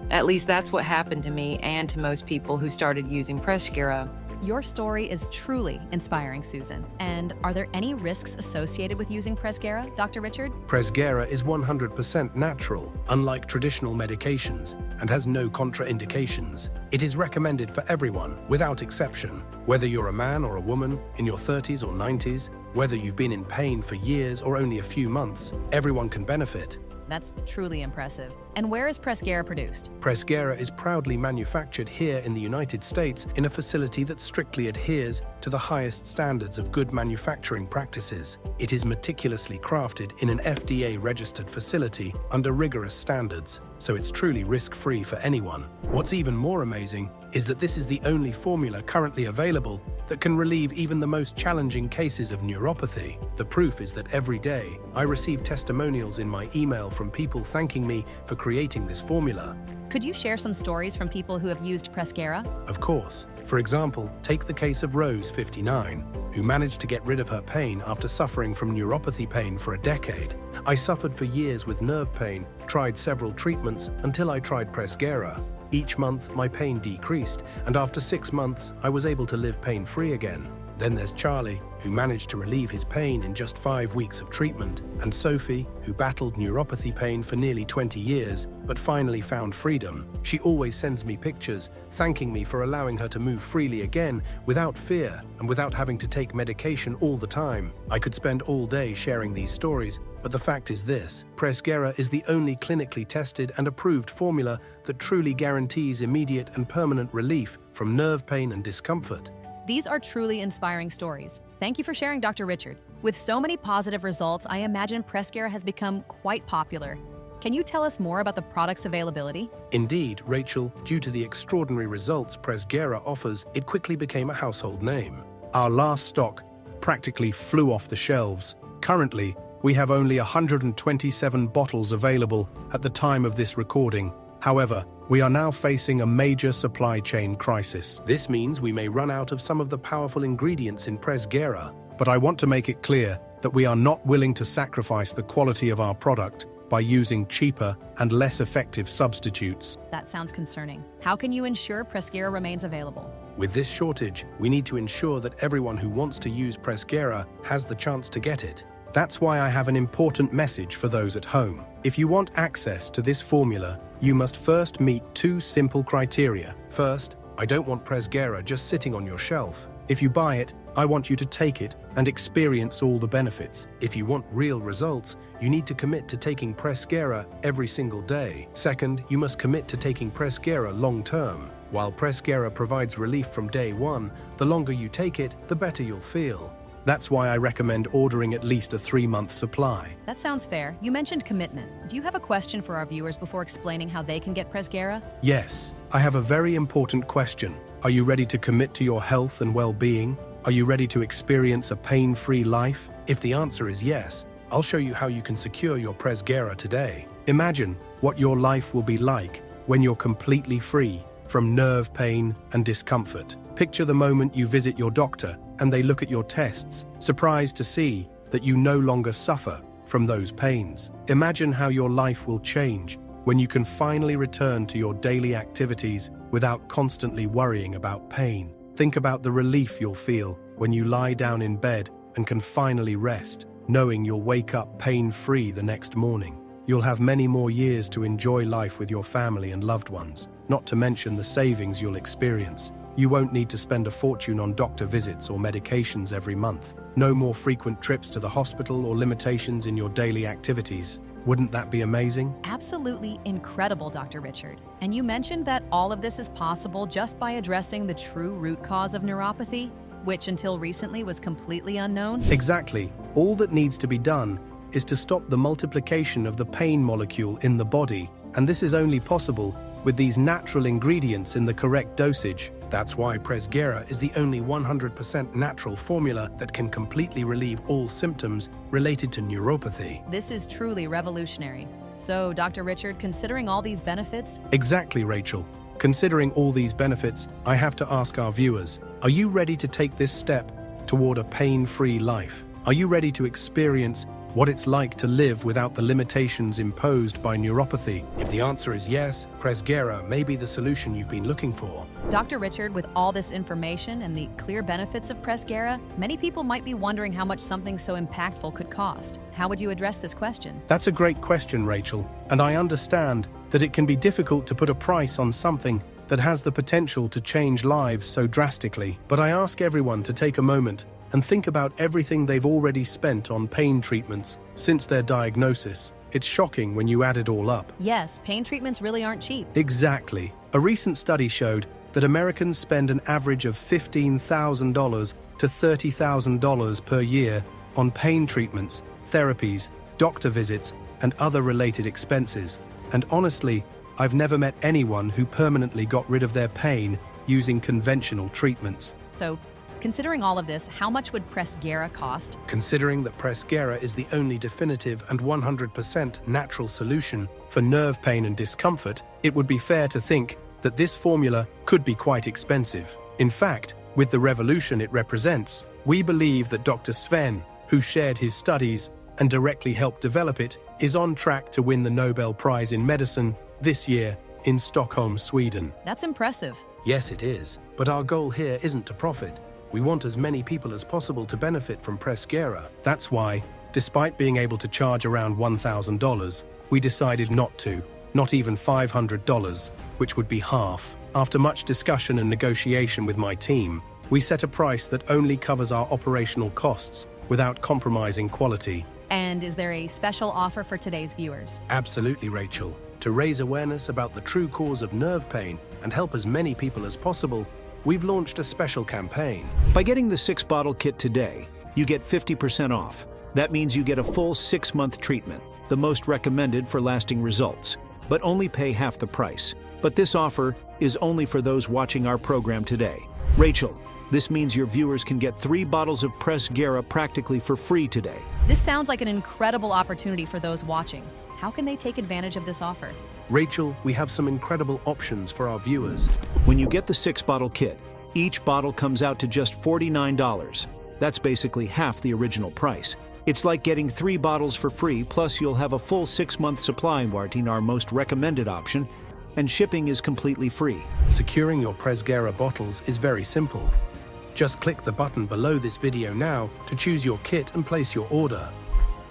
At least that's what happened to me and to most people who started using presgera. Your story is truly inspiring, Susan. And are there any risks associated with using presgera, Dr. Richard? Presgera is 100% natural, unlike traditional medications, and has no contraindications. It is recommended for everyone, without exception. Whether you're a man or a woman, in your 30s or 90s, whether you've been in pain for years or only a few months, everyone can benefit. That's truly impressive. And where is presgera produced? Presgera is proudly manufactured here in the United States in a facility that strictly adheres to the highest standards of good manufacturing practices. It is meticulously crafted in an FDA-registered facility under rigorous standards, so it's truly risk-free for anyone. What's even more amazing is that this is the only formula currently available that can relieve even the most challenging cases of neuropathy. The proof is that every day I receive testimonials in my email from people thanking me for creating this formula. Could you share some stories from people who have used presgera? Of course. For example, take the case of Rose, 59, who managed to get rid of her pain after suffering from neuropathy pain for a decade. I suffered for years with nerve pain, tried several treatments until I tried presgera. Each month, my pain decreased, and after 6 months, I was able to live pain-free again. Then there's Charlie, who managed to relieve his pain in just 5 weeks of treatment, and Sophie, who battled neuropathy pain for nearly 20 years, but finally found freedom. She always sends me pictures, thanking me for allowing her to move freely again, without fear and without having to take medication all the time. I could spend all day sharing these stories, but the fact is this: presgera is the only clinically tested and approved formula that truly guarantees immediate and permanent relief from nerve pain and discomfort. These are truly inspiring stories. Thank you for sharing, Dr. Richard. With so many positive results, I imagine presgera has become quite popular. Can you tell us more about the product's availability? Indeed, Rachel, due to the extraordinary results presgera offers, it quickly became a household name. Our last stock practically flew off the shelves. Currently, we have only 127 bottles available at the time of this recording. However, we are now facing a major supply chain crisis. This means we may run out of some of the powerful ingredients in presgera, but I want to make it clear that we are not willing to sacrifice the quality of our product by using cheaper and less effective substitutes. That sounds concerning. How can you ensure presgera remains available? With this shortage, we need to ensure that everyone who wants to use presgera has the chance to get it. That's why I have an important message for those at home. If you want access to this formula, you must first meet 2 simple criteria. First, I don't want presgera just sitting on your shelf. If you buy it, I want you to take it and experience all the benefits. If you want real results, you need to commit to taking presgera every single day. Second, you must commit to taking presgera long term. While presgera provides relief from day one, the longer you take it, the better you'll feel. That's why I recommend ordering at least a 3-month supply. That sounds fair. You mentioned commitment. Do you have a question for our viewers before explaining how they can get presgera? Yes, I have a very important question. Are you ready to commit to your health and well-being? Are you ready to experience a pain-free life? If the answer is yes, I'll show you how you can secure your presgera today. Imagine what your life will be like when you're completely free from nerve pain and discomfort. Picture the moment you visit your doctor and they look at your tests, surprised to see that you no longer suffer from those pains. Imagine how your life will change when you can finally return to your daily activities without constantly worrying about pain. Think about the relief you'll feel when you lie down in bed and can finally rest, knowing you'll wake up pain-free the next morning. You'll have many more years to enjoy life with your family and loved ones, not to mention the savings you'll experience. You won't need to spend a fortune on doctor visits or medications every month. No more frequent trips to the hospital or limitations in your daily activities. Wouldn't that be amazing? Absolutely incredible, Dr. Richard. And you mentioned that all of this is possible just by addressing the true root cause of neuropathy, which until recently was completely unknown? Exactly. All that needs to be done is to stop the multiplication of the pain molecule in the body, and this is only possible with these natural ingredients in the correct dosage. That's why presgera is the only 100% natural formula that can completely relieve all symptoms related to neuropathy. This is truly revolutionary. So, Dr. Richard, considering all these benefits... Exactly, Rachel. Considering all these benefits, I have to ask our viewers, are you ready to take this step toward a pain-free life? Are you ready to experience what it's like to live without the limitations imposed by neuropathy? If the answer is yes, presgera may be the solution you've been looking for. Dr. Richard, with all this information and the clear benefits of presgera, many people might be wondering how much something so impactful could cost. How would you address this question? That's a great question, Rachel, and I understand that it can be difficult to put a price on something that has the potential to change lives so drastically. But I ask everyone to take a moment and think about everything they've already spent on pain treatments since their diagnosis. It's shocking when you add it all up. Yes, pain treatments really aren't cheap. Exactly. A recent study showed that Americans spend an average of $15,000 to $30,000 per year on pain treatments, therapies, doctor visits, and other related expenses. And honestly, I've never met anyone who permanently got rid of their pain using conventional treatments. So, considering all of this, how much would presgera cost? Considering that presgera is the only definitive and 100% natural solution for nerve pain and discomfort, it would be fair to think that this formula could be quite expensive. In fact, with the revolution it represents, we believe that Dr. Sven, who shared his studies and directly helped develop it, is on track to win the Nobel Prize in Medicine this year in Stockholm, Sweden. That's impressive. Yes, it is. But our goal here isn't to profit. We want as many people as possible to benefit from presgera. That's why, despite being able to charge around $1,000, we decided not even $500, which would be half. After much discussion and negotiation with my team, we set a price that only covers our operational costs without compromising quality. And is there a special offer for today's viewers? Absolutely, Rachel. To raise awareness about the true cause of nerve pain and help as many people as possible, we've launched a special campaign. By getting the 6-bottle kit today, you get 50% off. That means you get a full 6-month treatment, the most recommended for lasting results, but only pay half the price. But this offer is only for those watching our program today. Rachel, this means your viewers can get 3 bottles of presgera practically for free today. This sounds like an incredible opportunity for those watching. How can they take advantage of this offer? Rachel, we have some incredible options for our viewers. When you get the 6-bottle kit, each bottle comes out to just $49. That's basically half the original price. It's like getting 3 bottles for free, plus you'll have a full 6-month supply warranty, our most recommended option, and shipping is completely free. Securing your presgera bottles is very simple. Just click the button below this video now to choose your kit and place your order.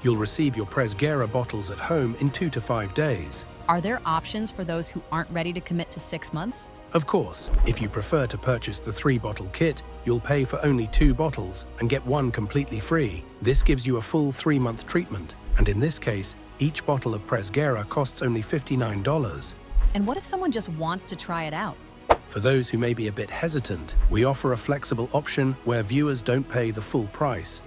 You'll receive your presgera bottles at home in 2 to 5 days. Are there options for those who aren't ready to commit to 6 months? Of course, if you prefer to purchase the 3-bottle kit, you'll pay for only 2 bottles and get 1 completely free. This gives you a full 3-month treatment, and in this case, each bottle of presgera costs only $59. And what if someone just wants to try it out? For those who may be a bit hesitant, we offer a flexible option where viewers don't pay the full price,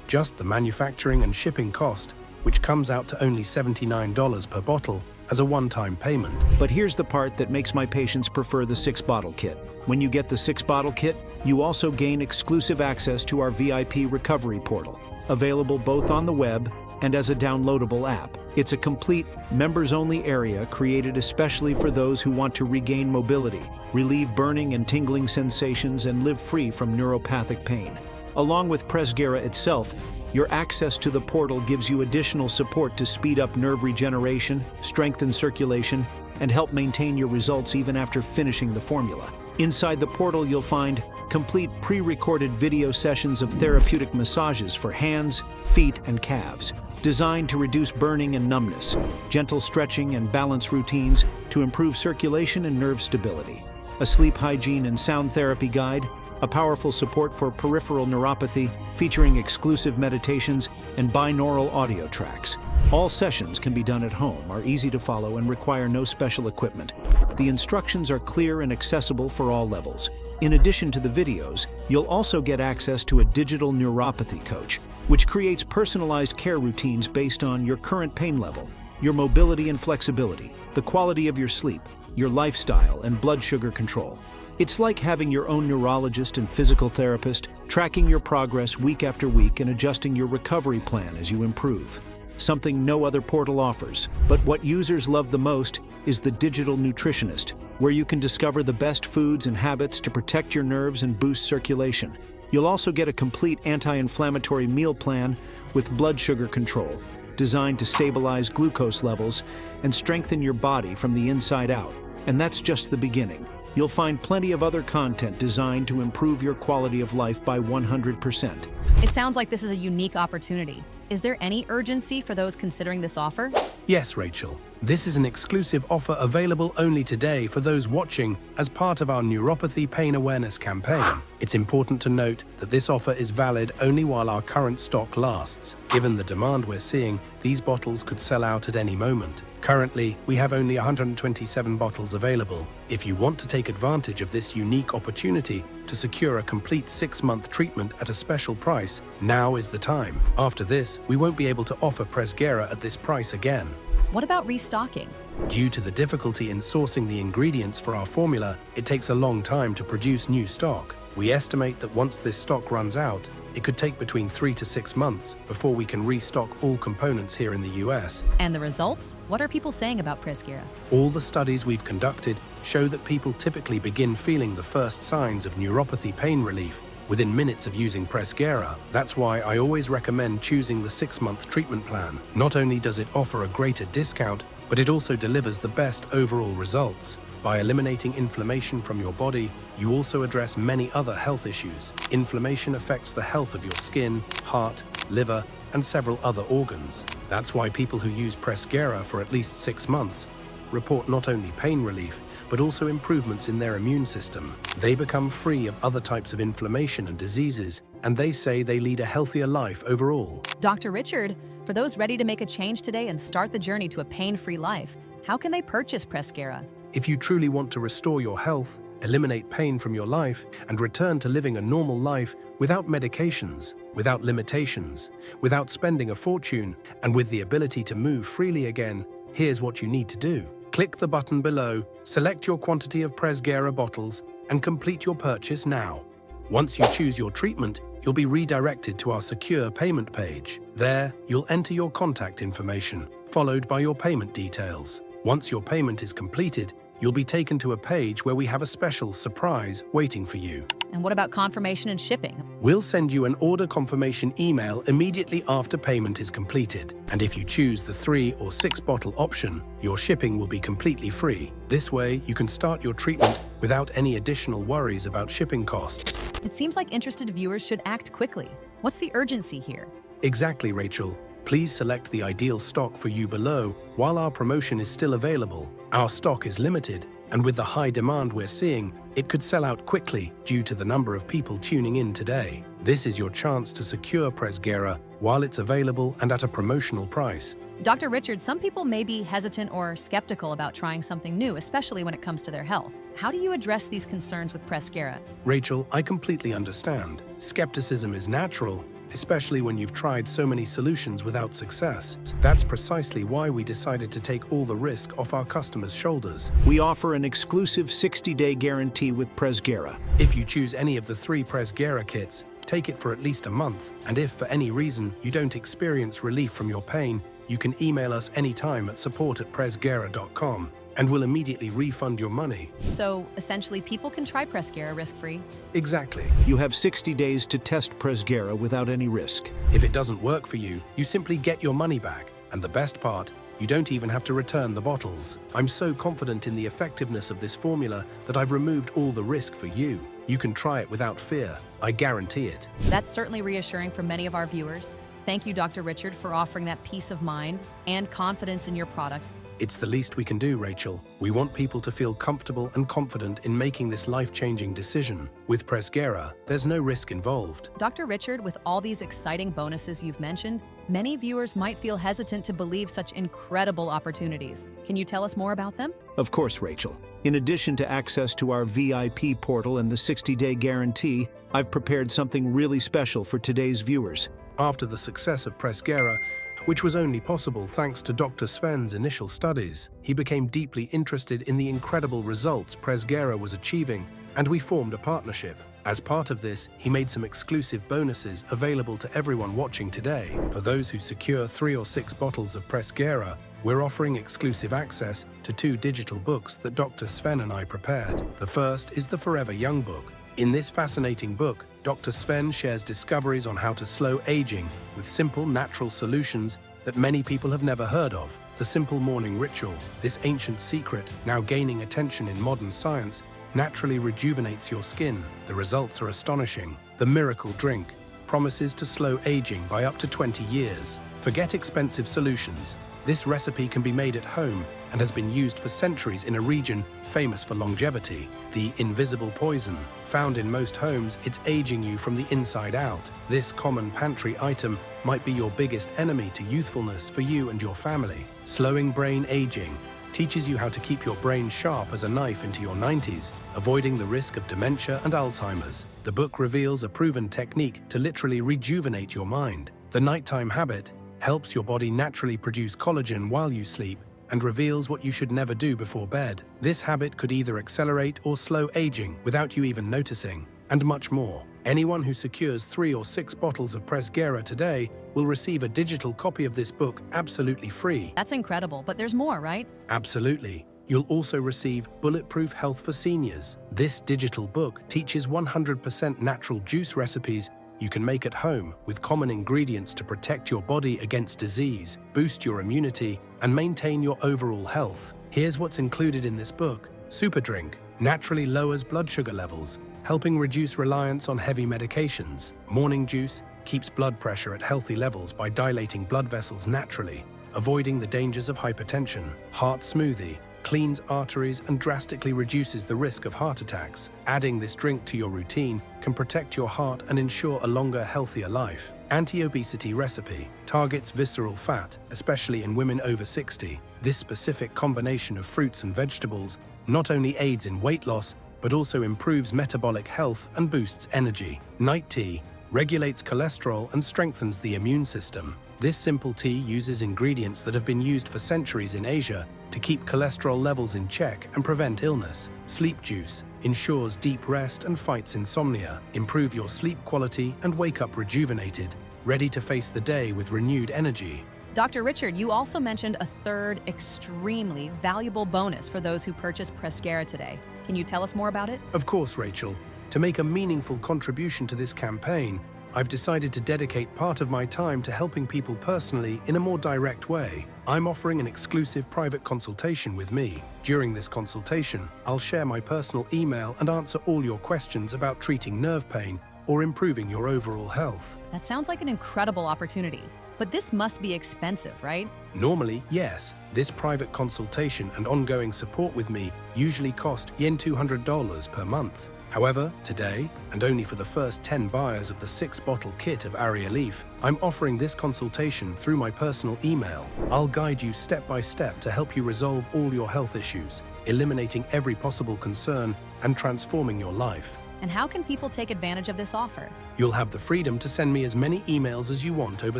just the manufacturing and shipping cost, which comes out to only $79 per bottle as a one-time payment. But here's the part that makes my patients prefer the 6-bottle kit. When you get the 6-bottle kit, you also gain exclusive access to our VIP recovery portal, available both on the web and as a downloadable app. It's a complete, members-only area created especially for those who want to regain mobility, relieve burning and tingling sensations, and live free from neuropathic pain. Along with presgera itself, your access to the portal gives you additional support to speed up nerve regeneration, strengthen circulation, and help maintain your results even after finishing the formula. Inside the portal, you'll find complete pre-recorded video sessions of therapeutic massages for hands, feet, and calves, designed to reduce burning and numbness, gentle stretching and balance routines to improve circulation and nerve stability, a sleep hygiene and sound therapy guide, a powerful support for peripheral neuropathy featuring exclusive meditations and binaural audio tracks. All sessions can be done at home, are easy to follow, and require no special equipment. The instructions are clear and accessible for all levels. In addition to the videos, you'll also get access to a digital neuropathy coach, which creates personalized care routines based on your current pain level, your mobility and flexibility, the quality of your sleep, your lifestyle, and blood sugar control. It's like having your own neurologist and physical therapist, tracking your progress week after week and adjusting your recovery plan as you improve. Something no other portal offers. But what users love the most is the digital nutritionist, where you can discover the best foods and habits to protect your nerves and boost circulation. You'll also get a complete anti-inflammatory meal plan with blood sugar control, designed to stabilize glucose levels and strengthen your body from the inside out. And that's just the beginning. You'll find plenty of other content designed to improve your quality of life by 100%. It sounds like this is a unique opportunity. Is there any urgency for those considering this offer? Yes, Rachel. This is an exclusive offer available only today for those watching as part of our neuropathy pain awareness campaign. It's important to note that this offer is valid only while our current stock lasts. Given the demand we're seeing, these bottles could sell out at any moment. Currently, we have only 127 bottles available. If you want to take advantage of this unique opportunity to secure a complete 6-month treatment at a special price, now is the time. After this, we won't be able to offer Presgera at this price again. What about restocking? Due to the difficulty in sourcing the ingredients for our formula, it takes a long time to produce new stock. We estimate that once this stock runs out, it could take between 3 to 6 months before we can restock all components here in the US. And the results? What are people saying about Presgera? All the studies we've conducted show that people typically begin feeling the first signs of neuropathy pain relief within minutes of using Presgera. That's why I always recommend choosing the 6-month treatment plan. Not only does it offer a greater discount, but it also delivers the best overall results. By eliminating inflammation from your body, you also address many other health issues. Inflammation affects the health of your skin, heart, liver, and several other organs. That's why people who use Presgera for at least 6 months report not only pain relief, but also improvements in their immune system. They become free of other types of inflammation and diseases, and they say they lead a healthier life overall. Dr. Richard, for those ready to make a change today and start the journey to a pain-free life, how can they purchase Presgera? If you truly want to restore your health, eliminate pain from your life, and return to living a normal life without medications, without limitations, without spending a fortune, and with the ability to move freely again, here's what you need to do. Click the button below, select your quantity of Presgera bottles, and complete your purchase now. Once you choose your treatment, you'll be redirected to our secure payment page. There, you'll enter your contact information, followed by your payment details. Once your payment is completed, you'll be taken to a page where we have a special surprise waiting for you. And what about confirmation and shipping? We'll send you an order confirmation email immediately after payment is completed. And if you choose the 3 or 6 bottle option, your shipping will be completely free. This way, you can start your treatment without any additional worries about shipping costs. It seems like interested viewers should act quickly. What's the urgency here? Exactly, Rachel. Please select the ideal stock for you below while our promotion is still available. Our stock is limited, and with the high demand we're seeing, it could sell out quickly due to the number of people tuning in today. This is your chance to secure Presgera while it's available and at a promotional price. Dr. Richard, some people may be hesitant or skeptical about trying something new, especially when it comes to their health. How do you address these concerns with Presgera? Rachel, I completely understand. Skepticism is natural, especially when you've tried so many solutions without success. That's precisely why we decided to take all the risk off our customers' shoulders. We offer an exclusive 60-day guarantee with Presgera. If you choose any of the 3 Presgera kits, take it for at least a month, and if for any reason you don't experience relief from your pain, you can email us anytime at support@presgera.com. and we'll immediately refund your money. So, essentially, people can try Presgera risk-free? Exactly. You have 60 days to test Presgera without any risk. If it doesn't work for you, you simply get your money back. And the best part, you don't even have to return the bottles. I'm so confident in the effectiveness of this formula that I've removed all the risk for you. You can try it without fear. I guarantee it. That's certainly reassuring for many of our viewers. Thank you, Dr. Richard, for offering that peace of mind and confidence in your product. It's the least we can do, Rachel. We want people to feel comfortable and confident in making this life-changing decision. With Presgera, there's no risk involved. Dr. Richard, with all these exciting bonuses you've mentioned, many viewers might feel hesitant to believe such incredible opportunities. Can you tell us more about them? Of course, Rachel. In addition to access to our VIP portal and the 60-day guarantee, I've prepared something really special for today's viewers. After the success of Presgera, which was only possible thanks to Dr. Sven's initial studies, he became deeply interested in the incredible results Presgera was achieving, and we formed a partnership. As part of this, he made some exclusive bonuses available to everyone watching today. For those who secure 3 or 6 bottles of Presgera, we're offering exclusive access to 2 digital books that Dr. Sven and I prepared. The first is the Forever Young book. In this fascinating book, Dr. Sven shares discoveries on how to slow aging with simple, natural solutions that many people have never heard of. The simple morning ritual, this ancient secret, now gaining attention in modern science, naturally rejuvenates your skin. The results are astonishing. The miracle drink promises to slow aging by up to 20 years. Forget expensive solutions. This recipe can be made at home and has been used for centuries in a region famous for longevity. The invisible poison. Found in most homes, it's aging you from the inside out. This common pantry item might be your biggest enemy to youthfulness for you and your family. Slowing brain aging teaches you how to keep your brain sharp as a knife into your 90s, avoiding the risk of dementia and Alzheimer's. The book reveals a proven technique to literally rejuvenate your mind. The nighttime habit helps your body naturally produce collagen while you sleep and reveals what you should never do before bed. This habit could either accelerate or slow aging without you even noticing, and much more. Anyone who secures 3 or 6 bottles of Presgera today will receive a digital copy of this book absolutely free. That's incredible, but there's more, right? Absolutely. You'll also receive Bulletproof Health for Seniors. This digital book teaches 100% natural juice recipes you can make at home with common ingredients to protect your body against disease, boost your immunity, and maintain your overall health. Here's what's included in this book. Super Drink naturally lowers blood sugar levels, helping reduce reliance on heavy medications. Morning Juice keeps blood pressure at healthy levels by dilating blood vessels naturally, avoiding the dangers of hypertension. Heart Smoothie cleans arteries and drastically reduces the risk of heart attacks. Adding this drink to your routine can protect your heart and ensure a longer, healthier life. Anti-obesity recipe targets visceral fat, especially in women over 60. This specific combination of fruits and vegetables not only aids in weight loss, but also improves metabolic health and boosts energy. Night Tea regulates cholesterol and strengthens the immune system. This simple tea uses ingredients that have been used for centuries in Asia to keep cholesterol levels in check and prevent illness. Sleep Juice ensures deep rest and fights insomnia. Improve your sleep quality and wake up rejuvenated, ready to face the day with renewed energy. Dr. Richard, you also mentioned a third extremely valuable bonus for those who purchase Presgera today. Can you tell us more about it? Of course, Rachel. To make a meaningful contribution to this campaign, I've decided to dedicate part of my time to helping people personally in a more direct way. I'm offering an exclusive private consultation with me. During this consultation, I'll share my personal email and answer all your questions about treating nerve pain or improving your overall health. That sounds like an incredible opportunity. But this must be expensive, right? Normally, yes. This private consultation and ongoing support with me usually cost Yen $200 per month. However, today, and only for the first 10 buyers of the 6-bottle kit of Aria Leaf, I'm offering this consultation through my personal email. I'll guide you step by step to help you resolve all your health issues, eliminating every possible concern and transforming your life. And how can people take advantage of this offer? You'll have the freedom to send me as many emails as you want over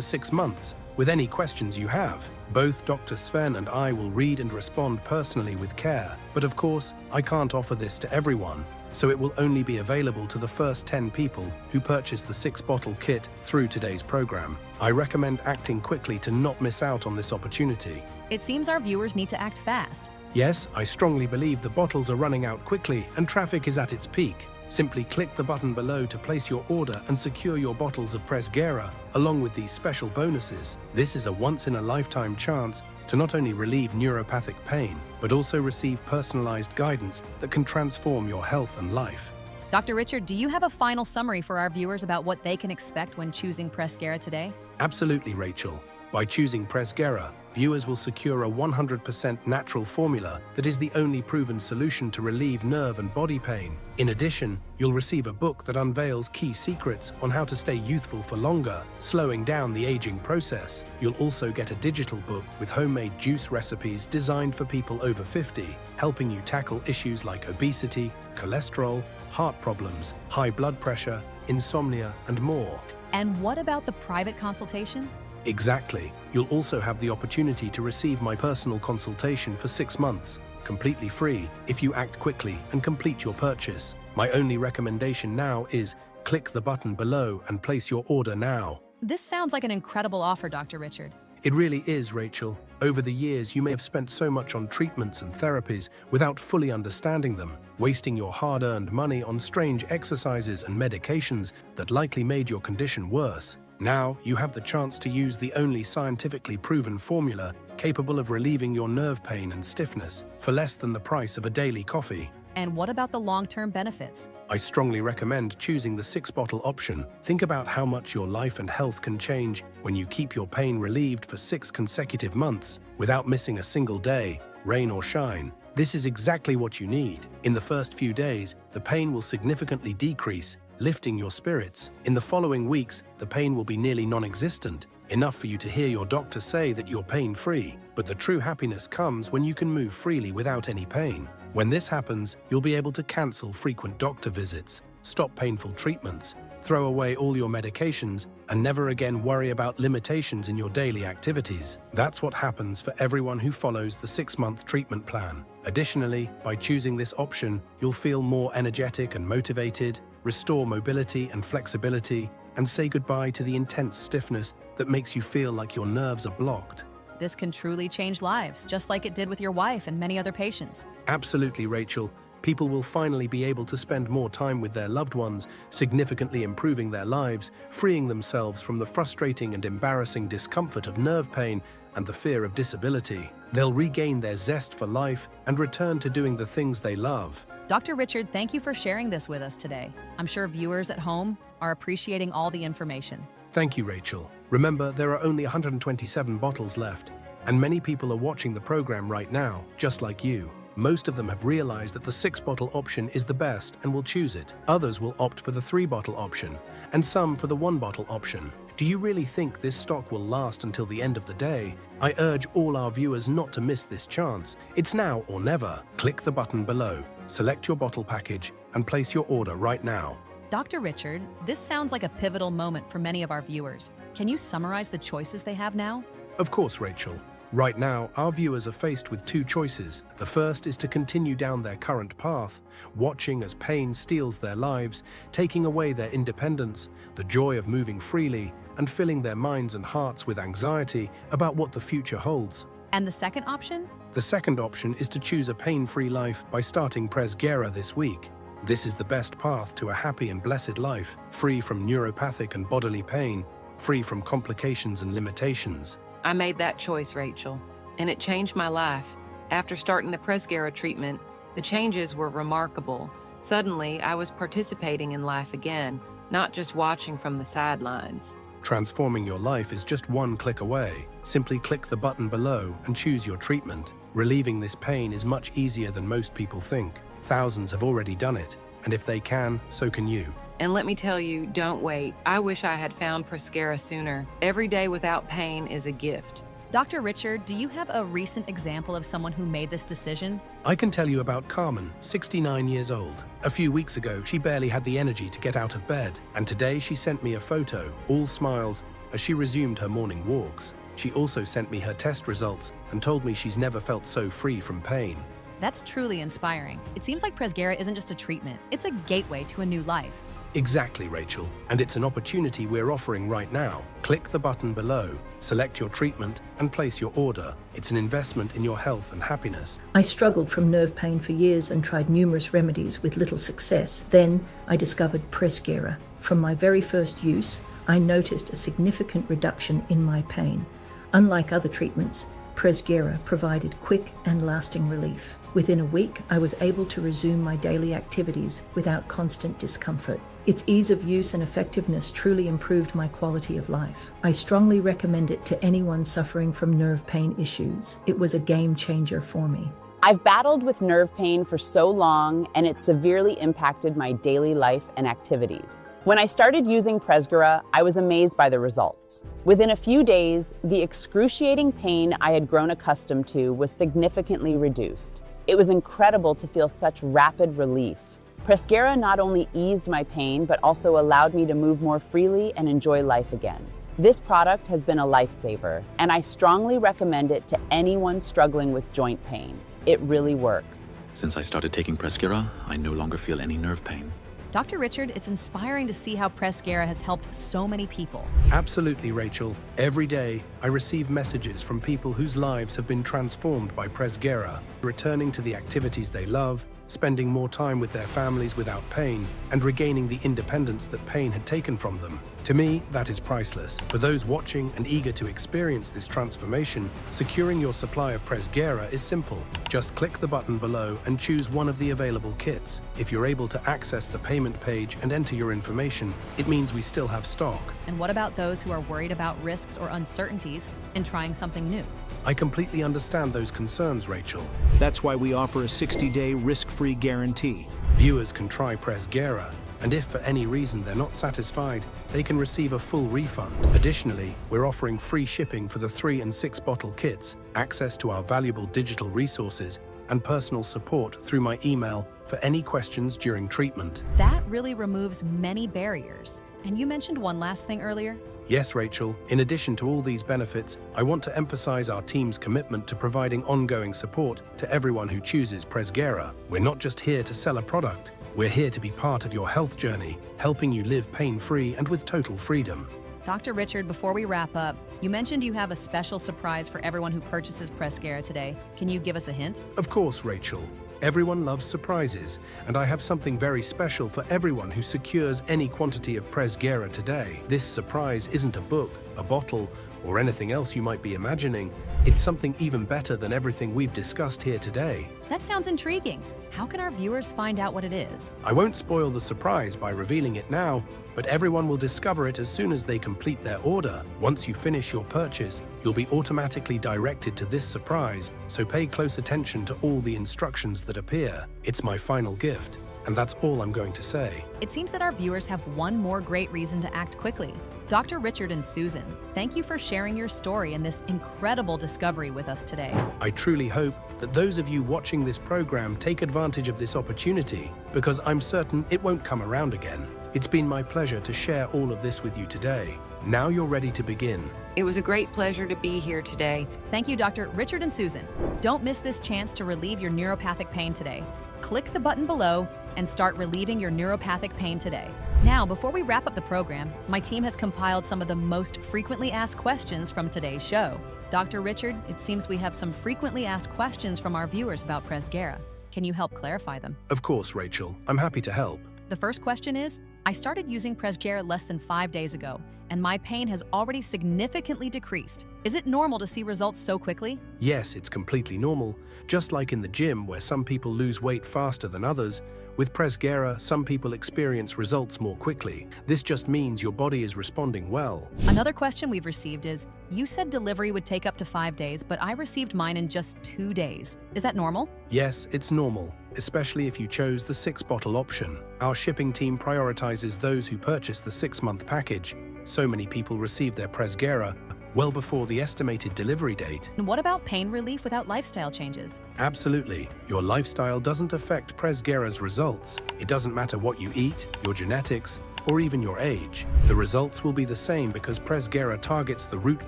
6 months, with any questions you have. Both Dr. Sven and I will read and respond personally with care. But of course, I can't offer this to everyone, so it will only be available to the first 10 people who purchase the 6-bottle kit through today's program. I recommend acting quickly to not miss out on this opportunity. It seems our viewers need to act fast. Yes, I strongly believe the bottles are running out quickly and traffic is at its peak. Simply click the button below to place your order and secure your bottles of Presgera, along with these special bonuses. This is a once-in-a-lifetime chance to not only relieve neuropathic pain, but also receive personalized guidance that can transform your health and life. Dr. Richard, do you have a final summary for our viewers about what they can expect when choosing Presgera today? Absolutely, Rachel. By choosing presgera, viewers will secure a 100% natural formula that is the only proven solution to relieve nerve and body pain. In addition, you'll receive a book that unveils key secrets on how to stay youthful for longer, slowing down the aging process. You'll also get a digital book with homemade juice recipes designed for people over 50, helping you tackle issues like obesity, cholesterol, heart problems, high blood pressure, insomnia, and more. And what about the private consultation? Exactly. You'll also have the opportunity to receive my personal consultation for 6 months, completely free, if you act quickly and complete your purchase. My only recommendation now is click the button below and place your order now. This sounds like an incredible offer, Dr. Richard. It really is, Rachel. Over the years, you may have spent so much on treatments and therapies without fully understanding them, wasting your hard-earned money on strange exercises and medications that likely made your condition worse. Now, you have the chance to use the only scientifically proven formula capable of relieving your nerve pain and stiffness for less than the price of a daily coffee. And what about the long-term benefits? I strongly recommend choosing the 6-bottle option. Think about how much your life and health can change when you keep your pain relieved for 6 consecutive months without missing a single day, rain or shine. This is exactly what you need. In the first few days, the pain will significantly decrease, lifting your spirits. In the following weeks, the pain will be nearly non-existent, enough for you to hear your doctor say that you're pain-free. But the true happiness comes when you can move freely without any pain. When this happens, you'll be able to cancel frequent doctor visits, stop painful treatments, throw away all your medications, and never again worry about limitations in your daily activities. That's what happens for everyone who follows the 6-month treatment plan. Additionally, by choosing this option, you'll feel more energetic and motivated, restore mobility and flexibility, and say goodbye to the intense stiffness that makes you feel like your nerves are blocked. This can truly change lives, just like it did with your wife and many other patients. Absolutely, Rachel. People will finally be able to spend more time with their loved ones, significantly improving their lives, freeing themselves from the frustrating and embarrassing discomfort of nerve pain and the fear of disability. They'll regain their zest for life and return to doing the things they love. Dr. Richard, thank you for sharing this with us today. I'm sure viewers at home are appreciating all the information. Thank you, Rachel. Remember, there are only 127 bottles left, and many people are watching the program right now, just like you. Most of them have realized that the 6-bottle option is the best and will choose it. Others will opt for the 3-bottle option, and some for the 1-bottle option. Do you really think this stock will last until the end of the day? I urge all our viewers not to miss this chance. It's now or never. Click the button below, select your bottle package, and place your order right now. Dr. Richard, this sounds like a pivotal moment for many of our viewers. Can you summarize the choices they have now? Of course, Rachel. Right now, our viewers are faced with 2 choices. The first is to continue down their current path, watching as pain steals their lives, taking away their independence, the joy of moving freely, and filling their minds and hearts with anxiety about what the future holds. And the second option? The second option is to choose a pain-free life by starting presgera this week. This is the best path to a happy and blessed life, free from neuropathic and bodily pain, free from complications and limitations. I made that choice, Rachel, and it changed my life. After starting the presgera treatment, the changes were remarkable. Suddenly, I was participating in life again, not just watching from the sidelines. Transforming your life is just 1 click away. Simply click the button below and choose your treatment. Relieving this pain is much easier than most people think. Thousands have already done it, and if they can, so can you. And let me tell you, don't wait. I wish I had found presgera sooner. Every day without pain is a gift. Dr. Richard, do you have a recent example of someone who made this decision? I can tell you about Carmen, 69 years old. A few weeks ago, she barely had the energy to get out of bed, and today she sent me a photo, all smiles, as she resumed her morning walks. She also sent me her test results and told me she's never felt so free from pain. That's truly inspiring. It seems like presgera isn't just a treatment, it's a gateway to a new life. Exactly, Rachel, and it's an opportunity we're offering right now. Click the button below, select your treatment, and place your order. It's an investment in your health and happiness. I struggled from nerve pain for years and tried numerous remedies with little success. Then I discovered presgera. From my very first use, I noticed a significant reduction in my pain. Unlike other treatments, presgera provided quick and lasting relief. Within a week, I was able to resume my daily activities without constant discomfort. Its ease of use and effectiveness truly improved my quality of life. I strongly recommend it to anyone suffering from nerve pain issues. It was a game changer for me. I've battled with nerve pain for so long, and it severely impacted my daily life and activities. When I started using Presgera, I was amazed by the results. Within a few days, the excruciating pain I had grown accustomed to was significantly reduced. It was incredible to feel such rapid relief. Presgera not only eased my pain, but also allowed me to move more freely and enjoy life again. This product has been a lifesaver, and I strongly recommend it to anyone struggling with joint pain. It really works. Since I started taking Presgera, I no longer feel any nerve pain. Dr. Richard, it's inspiring to see how presgera has helped so many people. Absolutely, Rachel. Every day, I receive messages from people whose lives have been transformed by presgera, returning to the activities they love, spending more time with their families without pain, and regaining the independence that pain had taken from them. To me, that is priceless. For those watching and eager to experience this transformation, securing your supply of presgera is simple. Just click the button below and choose one of the available kits. If you're able to access the payment page and enter your information, it means we still have stock. And what about those who are worried about risks or uncertainties in trying something new? I completely understand those concerns, Rachel. That's why we offer a 60-day risk-free guarantee. Viewers can try presgera, and if for any reason they're not satisfied, they can receive a full refund. Additionally, we're offering free shipping for the 3 and 6 bottle kits, access to our valuable digital resources, and personal support through my email for any questions during treatment. That really removes many barriers. And you mentioned one last thing earlier. Yes, Rachel. In addition to all these benefits, I want to emphasize our team's commitment to providing ongoing support to everyone who chooses presgera. We're not just here to sell a product. We're here to be part of your health journey, helping you live pain-free and with total freedom. Dr. Richard, before we wrap up, you mentioned you have a special surprise for everyone who purchases presgera today. Can you give us a hint? Of course, Rachel. Everyone loves surprises, and I have something very special for everyone who secures any quantity of presgera today. This surprise isn't a book, a bottle, or anything else you might be imagining. It's something even better than everything we've discussed here today. That sounds intriguing. How can our viewers find out what it is? I won't spoil the surprise by revealing it now, but everyone will discover it as soon as they complete their order. Once you finish your purchase, you'll be automatically directed to this surprise, so pay close attention to all the instructions that appear. It's my final gift, and that's all I'm going to say. It seems that our viewers have one more great reason to act quickly. Dr. Richard and Susan, thank you for sharing your story and this incredible discovery with us today. I truly hope that those of you watching this program take advantage of this opportunity, because I'm certain it won't come around again. It's been my pleasure to share all of this with you today. Now you're ready to begin. It was a great pleasure to be here today. Thank you, Dr. Richard and Susan. Don't miss this chance to relieve your neuropathic pain today. Click the button below and start relieving your neuropathic pain today. Now, before we wrap up the program, my team has compiled some of the most frequently asked questions from today's show. Dr. Richard, it seems we have some frequently asked questions from our viewers about presgera. Can you help clarify them? Of course, Rachel. I'm happy to help. The first question is, I started using presgera less than 5 days ago, and my pain has already significantly decreased. Is it normal to see results so quickly? Yes, it's completely normal. Just like in the gym, where some people lose weight faster than others, with presgera, some people experience results more quickly. This just means your body is responding well. Another question we've received is, you said delivery would take up to 5 days, but I received mine in just 2 days. Is that normal? Yes, it's normal, especially if you chose the 6-bottle option. Our shipping team prioritizes those who purchase the 6-month package. So many people receive their presgera well before the estimated delivery date. And what about pain relief without lifestyle changes? Absolutely. Your lifestyle doesn't affect presgera's results. It doesn't matter what you eat, your genetics, or even your age. The results will be the same because presgera targets the root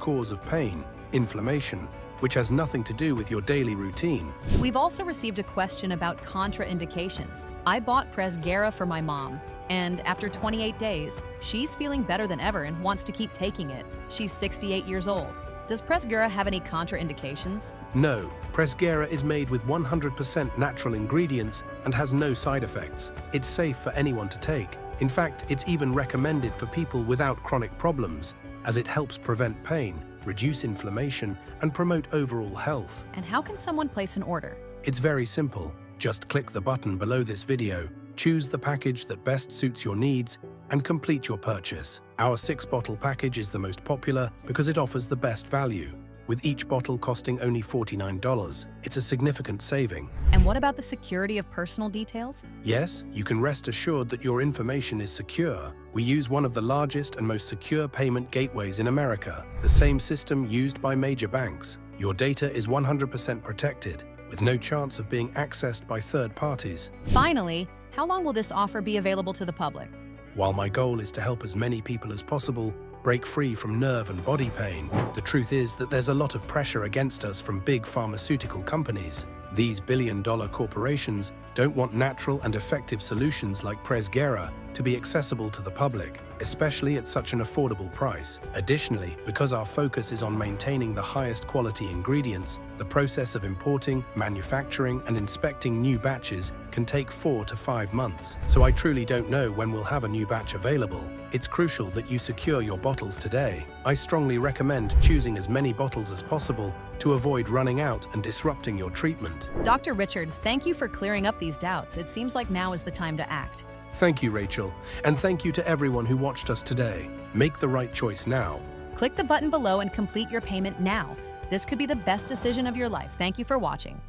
cause of pain, inflammation, which has nothing to do with your daily routine. We've also received a question about contraindications. I bought presgera for my mom, and after 28 days, she's feeling better than ever and wants to keep taking it. She's 68 years old. Does presgera have any contraindications? No, presgera is made with 100% natural ingredients and has no side effects. It's safe for anyone to take. In fact, it's even recommended for people without chronic problems, as it helps prevent pain, reduce inflammation, and promote overall health. And how can someone place an order? It's very simple. Just click the button below this video, choose the package that best suits your needs, and complete your purchase. Our 6-bottle package is the most popular because it offers the best value, with each bottle costing only $49. It's a significant saving. And what about the security of personal details? Yes, you can rest assured that your information is secure. We use one of the largest and most secure payment gateways in America, the same system used by major banks. Your data is 100% protected, with no chance of being accessed by third parties. Finally, how long will this offer be available to the public? While my goal is to help as many people as possible break free from nerve and body pain, the truth is that there's a lot of pressure against us from big pharmaceutical companies. These billion-dollar corporations don't want natural and effective solutions like Presgera to be accessible to the public, especially at such an affordable price. Additionally, because our focus is on maintaining the highest quality ingredients, the process of importing, manufacturing, and inspecting new batches can take 4 to 5 months. So I truly don't know when we'll have a new batch available. It's crucial that you secure your bottles today. I strongly recommend choosing as many bottles as possible to avoid running out and disrupting your treatment. Dr. Richard, thank you for clearing up these doubts. It seems like now is the time to act. Thank you, Rachel, and thank you to everyone who watched us today. Make the right choice now. Click the button below and complete your payment now. This could be the best decision of your life. Thank you for watching.